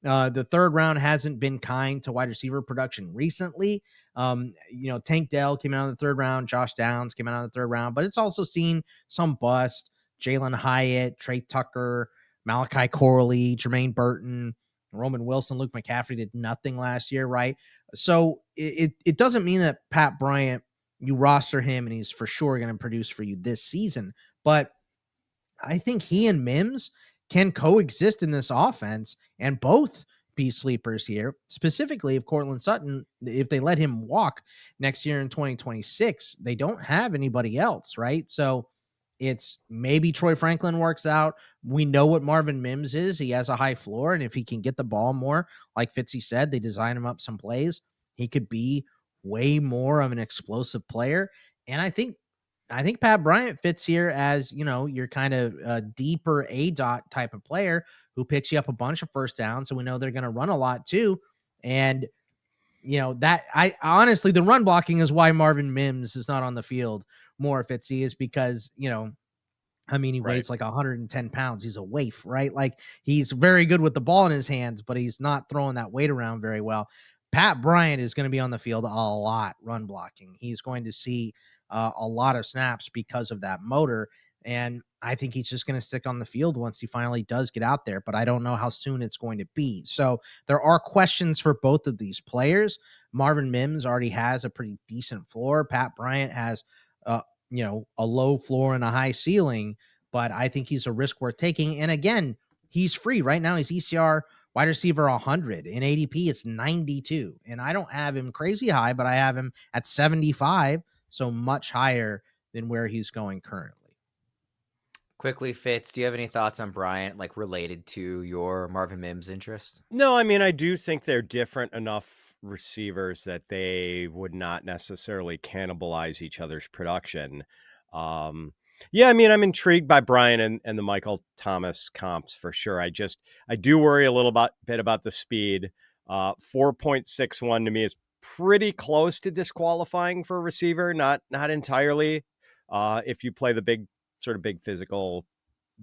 Speaker 3: The third round hasn't been kind to wide receiver production recently. Tank Dell came out in the third round. Josh Downs came out in the third round, but it's also seen some bust. Jalen Hyatt, Trey Tucker, Malachi Corley, Jermaine Burton, Roman Wilson, Luke McCaffrey did nothing last year, right? So it doesn't mean that Pat Bryant, you roster him and he's for sure going to produce for you this season. But I think he and Mims can coexist in this offense and both be sleepers here. Specifically, if Cortland Sutton, if they let him walk next year in 2026, they don't have anybody else, right? So it's maybe Troy Franklin works out. We know what Marvin Mims is. He has a high floor, and if he can get the ball more, like Fitzy said, they design him up some plays, he could be way more of an explosive player. And I think Pat Bryant fits here as, your kind of deeper A-dot type of player who picks you up a bunch of first downs. So we know they're going to run a lot too. And, that I honestly, the run blocking is why Marvin Mims is not on the field more, Fitzy, is because, he weighs like 110 pounds. He's a waif, right? Like he's very good with the ball in his hands, but he's not throwing that weight around very well. Pat Bryant is going to be on the field a lot run blocking. He's going to see a lot of snaps because of that motor. And I think he's just going to stick on the field once he finally does get out there, but I don't know how soon it's going to be. So there are questions for both of these players. Marvin Mims already has a pretty decent floor. Pat Bryant has, a low floor and a high ceiling, but I think he's a risk worth taking. And again, he's free right now. He's ECR wide receiver 100. In ADP, it's 92. And I don't have him crazy high, but I have him at 75. So much higher than where he's going currently.
Speaker 1: Quickly, Fitz, do you have any thoughts on Bryant, like related to your Marvin Mims interest?
Speaker 2: No, I mean, I do think they're different enough receivers that they would not necessarily cannibalize each other's production. Yeah, I mean, I'm intrigued by Bryant and the Michael Thomas comps for sure. I do worry a little bit about the speed. 4.61 to me is pretty close to disqualifying for a receiver, not entirely. If you play the big physical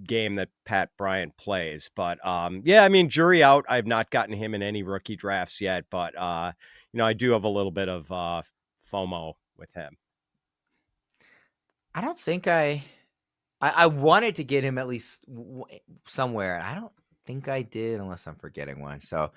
Speaker 2: game that Pat Bryant plays, but yeah, I mean, jury out. I've not gotten him in any rookie drafts yet, but I do have a little bit of FOMO with him.
Speaker 1: I don't think I wanted to get him at least somewhere. I don't think I did, unless I'm forgetting one. So a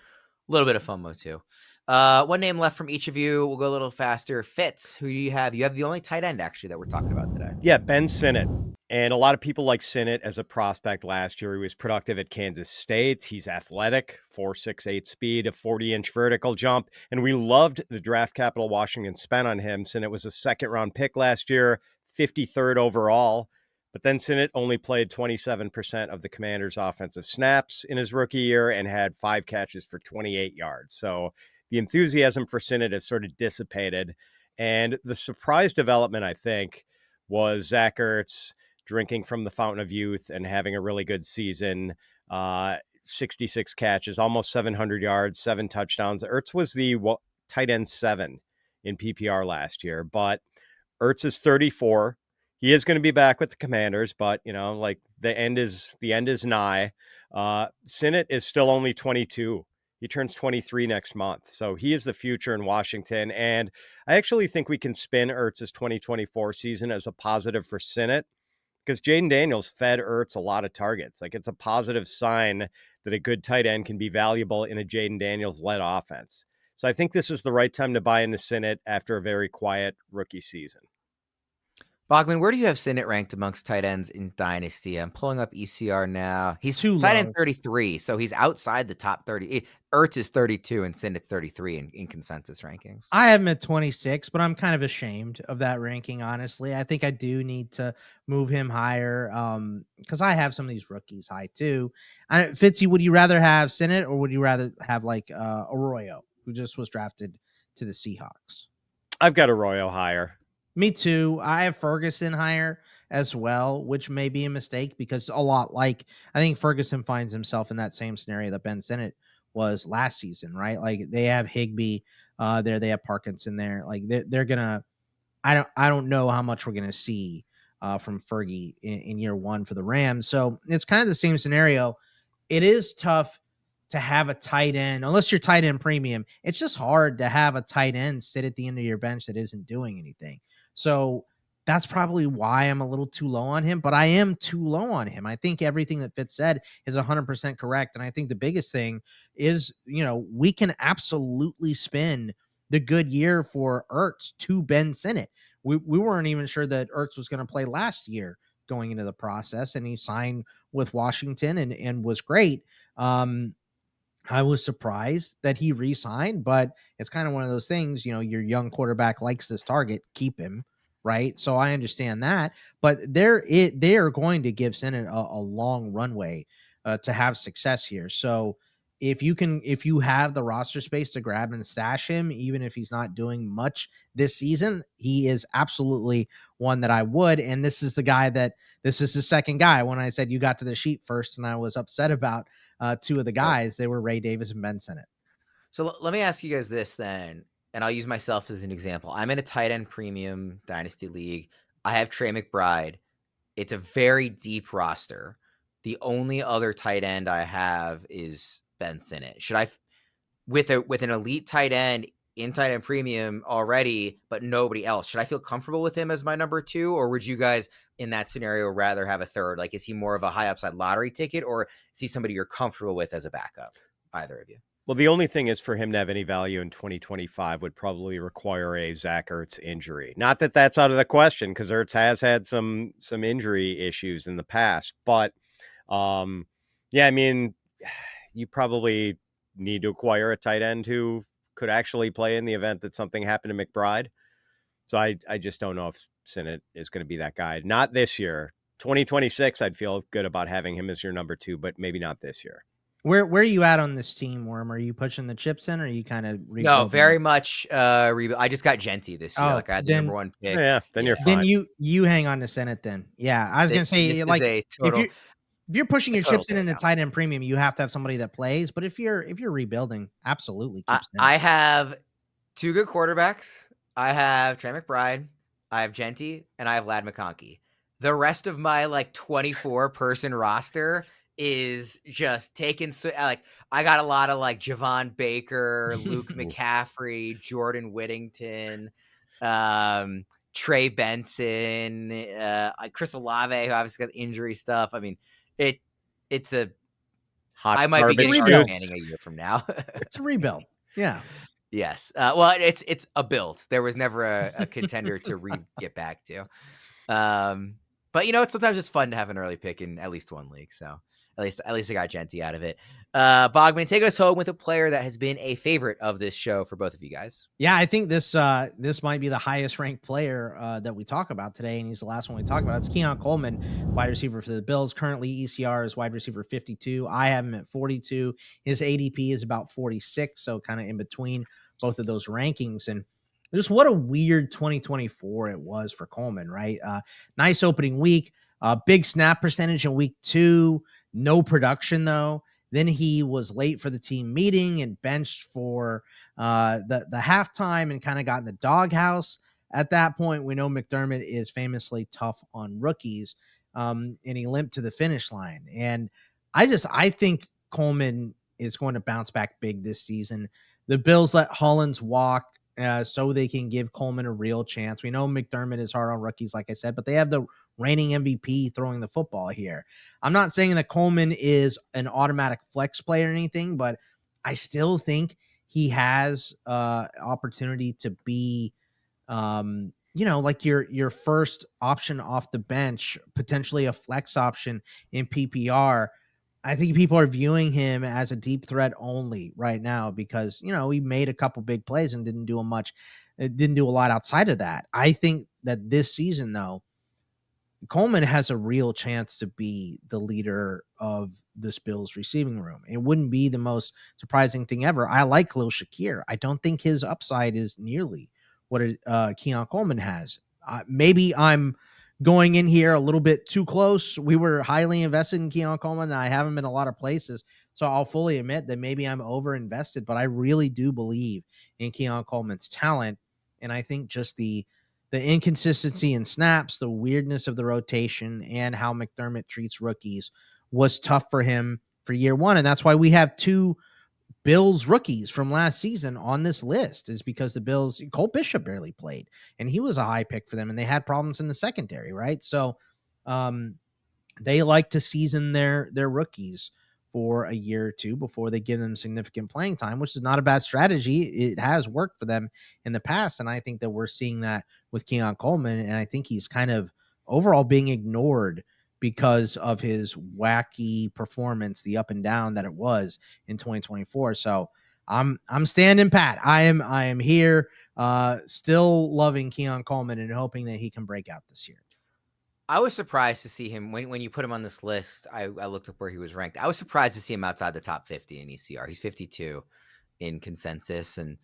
Speaker 1: little bit of FOMO too. One name left from each of you. We'll go a little faster. Fitz, who do you have? You have the only tight end actually that we're talking about today.
Speaker 2: Yeah, Ben Sinnott. And a lot of people like Sinnott as a prospect last year. He was productive at Kansas State. He's athletic, 4.68 speed, a 40-inch vertical jump. And we loved the draft capital Washington spent on him. Sinnott was a second-round pick last year, 53rd overall. But then Sinnott only played 27% of the Commanders' offensive snaps in his rookie year and had 5 catches for 28 yards. So the enthusiasm for Sinnott has sort of dissipated. And the surprise development, I think, was Zach Ertz drinking from the fountain of youth and having a really good season. 66 catches, almost 700 yards, 7 touchdowns. Ertz was the tight end 7 in PPR last year, but Ertz is 34. He is going to be back with the Commanders, but like the end is nigh. Sinnott is still only 22. He turns 23 next month. So he is the future in Washington. And I actually think we can spin Ertz's 2024 season as a positive for Sinnott, because Jaden Daniels fed Ertz a lot of targets. Like, it's a positive sign that a good tight end can be valuable in a Jaden Daniels-led offense. So I think this is the right time to buy into Sinnott after a very quiet rookie season.
Speaker 1: Bogman, where do you have Sinnott ranked amongst tight ends in Dynasty? I'm pulling up ECR now. He's
Speaker 3: Too
Speaker 1: tight
Speaker 3: low.
Speaker 1: end 33, so he's outside the top 30. Ertz is 32 and Sinnott's 33 in consensus rankings.
Speaker 3: I have him at 26, but I'm kind of ashamed of that ranking, honestly. I think I do need to move him higher because I have some of these rookies high too. Fitzy, would you rather have Sinnott or would you rather have like Arroyo, who just was drafted to the Seahawks?
Speaker 2: I've got Arroyo higher.
Speaker 3: Me too. I have Ferguson higher as well, which may be a mistake because I think Ferguson finds himself in that same scenario that Ben Sinnott was last season, right? Like, they have Higbee there, they have Parkinson there. Like, they're gonna. I don't know how much we're gonna see from Fergie in year one for the Rams. So it's kind of the same scenario. It is tough to have a tight end unless you're tight end premium. It's just hard to have a tight end sit at the end of your bench that isn't doing anything. So that's probably why I'm a little too low on him, but I am too low on him. I think everything that Fitz said is 100% correct. And I think the biggest thing is, we can absolutely spin the good year for Ertz to Ben Sinnott. We weren't even sure that Ertz was going to play last year going into the process, and he signed with Washington and was great. I was surprised that he re-signed, but it's kind of one of those things, your young quarterback likes this target, keep him, right? So I understand that, but they are going to give Sinnott a long runway to have success here. So if you have the roster space to grab and stash him, even if he's not doing much this season, he is absolutely one that I would. And this is the second guy. When I said you got to the sheet first and I was upset about two of the guys, they were Ray Davis and Ben Sinnott.
Speaker 1: So let me ask you guys this then, and I'll use myself as an example. I'm in a tight end premium Dynasty league. I have Trey McBride. It's a very deep roster. The only other tight end I have is Ben Sinnott. Should I, with an elite tight end in tight end premium already, but nobody else, should I feel comfortable with him as my number 2, or would you guys in that scenario rather have a third? Like, is he more of a high upside lottery ticket, or is he somebody you're comfortable with as a backup? Either of you.
Speaker 2: Well, the only thing is for him to have any value in 2025 would probably require a Zach Ertz injury. Not that that's out of the question, because Ertz has had some injury issues in the past. But, yeah, I mean, you probably need to acquire a tight end who could actually play in the event that something happened to McBride. So I just don't know if Sinnott is going to be that guy. Not this year. 2026, I'd feel good about having him as your number 2, but maybe not this year.
Speaker 3: Where are you at on this team, Worm? Are you pushing the chips in, or are you kind of rebuilding?
Speaker 1: No, very much I just got Genty this year. Like, I had the number 1 pick.
Speaker 2: Yeah, then you're fine.
Speaker 3: Then you hang on to Sinnott then. Yeah, I was going to say, like, if you're pushing your chips in a tight end premium, you have to have somebody that plays. But if you're rebuilding, absolutely keep Sinnott.
Speaker 1: I have 2 good quarterbacks. I have Trey McBride, I have Genty, and I have Ladd McConkey. The rest of my 24-person roster is just taken. So I got a lot of Javon Baker, Luke McCaffrey, Jordan Whittington, Trey Benson, Chris Olave, who obviously got injury stuff. I mean, it's a hot. I might be getting standing a year from now.
Speaker 3: It's a rebuild. Yeah.
Speaker 1: Yes. Well, it's a build. There was never a contender to get back to. But sometimes it's fun to have an early pick in at least one league. So At least I got Genty out of it. Bogman, take us home with a player that has been a favorite of this show for both of you guys.
Speaker 3: Yeah, I think this might be the highest ranked player that we talk about today, and he's the last one we talk about. It's Keon Coleman, wide receiver for the Bills. Currently, ECR is wide receiver 52. I have him at 42. His ADP is about 46, so kind of in between both of those rankings. And just what a weird 2024 it was for Coleman, right? Nice opening week, big snap percentage in week 2, no production though. Then he was late for the team meeting and benched for the halftime and kind of got in the doghouse. At that point, we know McDermott is famously tough on rookies, and he limped to the finish line. And I think Coleman is going to bounce back big this season. The Bills let Hollins walk so they can give Coleman a real chance. We know McDermott is hard on rookies, like I said, but they have the reigning MVP throwing the football here. I'm not saying that Coleman is an automatic flex play or anything, but I still think he has opportunity to be, like your first option off the bench, potentially a flex option in PPR. I think people are viewing him as a deep threat only right now because, he made a couple big plays and didn't do a lot outside of that. I think that this season, though, Coleman has a real chance to be the leader of this Bills receiving room. It wouldn't be the most surprising thing ever. I like Khalil Shakir. I don't think his upside is nearly what Keon Coleman has. Maybe I'm going in here a little bit too close. We were highly invested in Keon Coleman, and I have him in a lot of places. So I'll fully admit that maybe I'm over invested, but I really do believe in Keon Coleman's talent. And I think just the inconsistency in snaps, the weirdness of the rotation, and how McDermott treats rookies was tough for him for year one. And that's why we have 2 Bills rookies from last season on this list, is because the Bills, Cole Bishop barely played, and he was a high pick for them, and they had problems in the secondary, right? So they like to season their rookies for a year or 2 before they give them significant playing time, which is not a bad strategy. It has worked for them in the past, and I think that we're seeing that with Keon Coleman, and I think he's kind of overall being ignored because of his wacky performance, the up and down that it was in 2024. So I'm standing pat. I am here, still loving Keon Coleman and hoping that he can break out this year.
Speaker 1: I was surprised to see him when you put him on this list. I looked up where he was ranked. I was surprised to see him outside the top 50 in ECR. He's 52 in consensus, and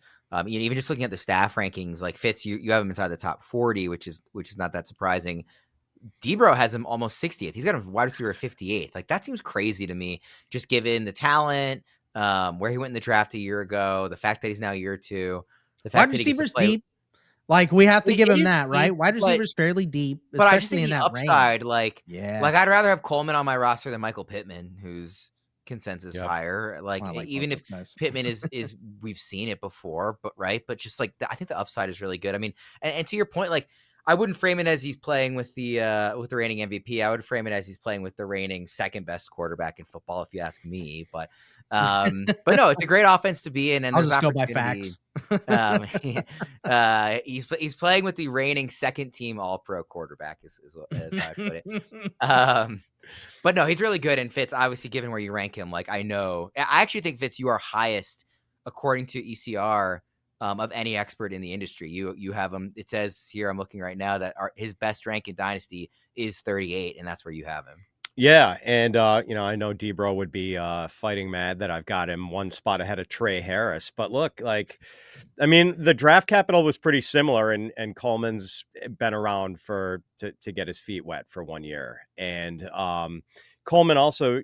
Speaker 1: even just looking at the staff rankings, like Fitz, you have him inside the top 40, which is not that surprising. Debro has him almost 60th. He's got a wide receiver 58th. Like, that seems crazy to me, just given the talent, where he went in the draft a year ago, the fact that he's now year 2, the fact
Speaker 3: Wide
Speaker 1: that he gets to
Speaker 3: receivers
Speaker 1: play.
Speaker 3: deep. Like, we have to
Speaker 1: It
Speaker 3: give him
Speaker 1: is
Speaker 3: that, right?
Speaker 1: deep,
Speaker 3: Wide receivers fairly deep,
Speaker 1: but I just
Speaker 3: especially
Speaker 1: think
Speaker 3: in
Speaker 1: the
Speaker 3: that
Speaker 1: upside,
Speaker 3: range.
Speaker 1: like I'd rather have Coleman on my roster than Michael Pittman, who's consensus
Speaker 2: Yep.
Speaker 1: hire. Like,
Speaker 3: I like
Speaker 1: even
Speaker 3: both
Speaker 1: if
Speaker 3: those guys.
Speaker 1: Pittman is we've seen it before, but right, but just like I think the upside is really good. I mean, and to your point, like, I wouldn't frame it as he's playing with the reigning MVP. I would frame it as he's playing with the reigning second best quarterback in football, if you ask me. But no, it's a great offense to be in, and
Speaker 3: I'll
Speaker 1: there's
Speaker 3: just go by
Speaker 1: opportunity.
Speaker 3: facts.
Speaker 1: He's playing with the reigning second team All Pro quarterback, is how I put it. But no, he's really good, and Fitz, obviously, given where you rank him, like, I actually think, Fitz, you are highest according to ECR of any expert in the industry. You have him. It says here, I'm looking right now, that his best rank in Dynasty is 38, and that's where you have him.
Speaker 2: Yeah, and I know Debro would be fighting mad that I've got him one spot ahead of Trey Harris. But look, like, I mean, the draft capital was pretty similar, and Coleman's been around to get his feet wet for 1 year. And Coleman also,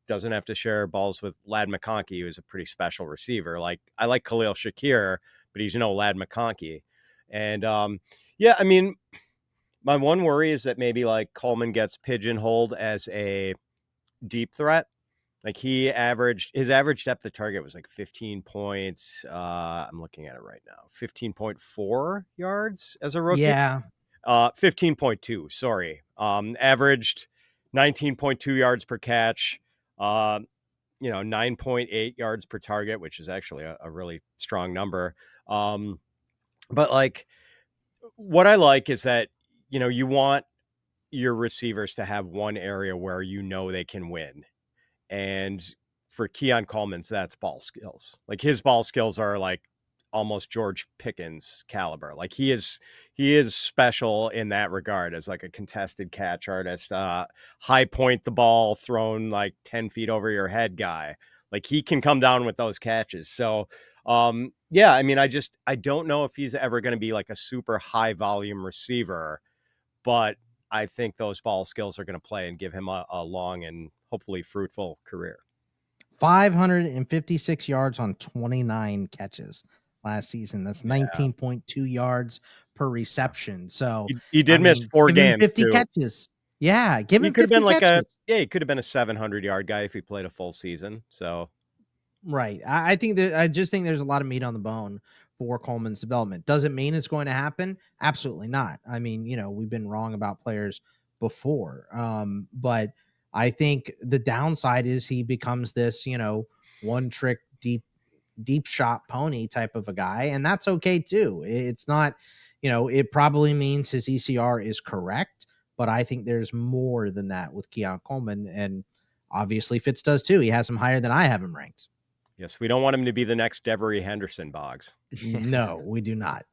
Speaker 2: doesn't have to share balls with Ladd McConkey, who's a pretty special receiver. Like, I like Khalil Shakir, but he's Ladd McConkey. And yeah, I mean, my one worry is that maybe like Coleman gets pigeonholed as a deep threat. Like, his average depth of target was like 15 points. I'm looking at it right now. 15.4 yards as a rookie.
Speaker 3: Yeah.
Speaker 2: 15.2, sorry. Averaged 19.2 yards per catch. 9.8 yards per target, which is actually a really strong number. But like, what I like is that, you want your receivers to have one area where they can win. And for Keon Coleman, that's ball skills. Like his ball skills are like almost George Pickens caliber. Like he is special in that regard as like a contested catch artist, high point the ball thrown like 10 feet over your head guy. Like he can come down with those catches. So yeah, I mean, I don't know if he's ever going to be like a super high volume receiver, but I think those ball skills are going to play and give him a long and hopefully fruitful career.
Speaker 3: 556 yards on 29 catches last season. That's 19.2 yards per reception. So
Speaker 2: he did miss 4 games.
Speaker 3: 50 too. Catches. Yeah, give him 50 catches.
Speaker 2: He could have been a 700-yard guy if he played a full season. So,
Speaker 3: right. I just think there's a lot of meat on the bone for Coleman's development. Does it mean it's going to happen? Absolutely not. I mean, we've been wrong about players before. But I think the downside is he becomes this, one trick deep shot pony type of a guy. And that's okay too. It's not, it probably means his ECR is correct, but I think there's more than that with Keon Coleman. And obviously Fitz does too. He has him higher than I have him ranked.
Speaker 2: Yes, we don't want him to be the next Devery Henderson, Boggs.
Speaker 3: No, we do not.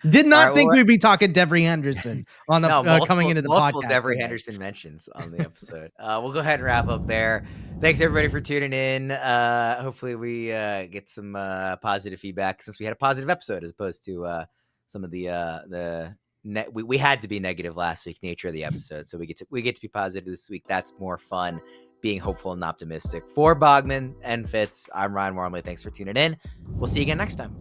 Speaker 3: Did not think we'd be talking Devery Henderson on the coming into the
Speaker 1: multiple
Speaker 3: podcast.
Speaker 1: Devery
Speaker 3: today.
Speaker 1: Henderson mentions on the episode. We'll go ahead and wrap up there. Thanks everybody for tuning in. Hopefully we get some positive feedback since we had a positive episode as opposed to some of the we had to be negative last week nature of the episode. So we get to be positive this week. That's more fun. Being hopeful and optimistic. For Bogman and Fitz, I'm Ryan Wormley. Thanks for tuning in. We'll see you again next time.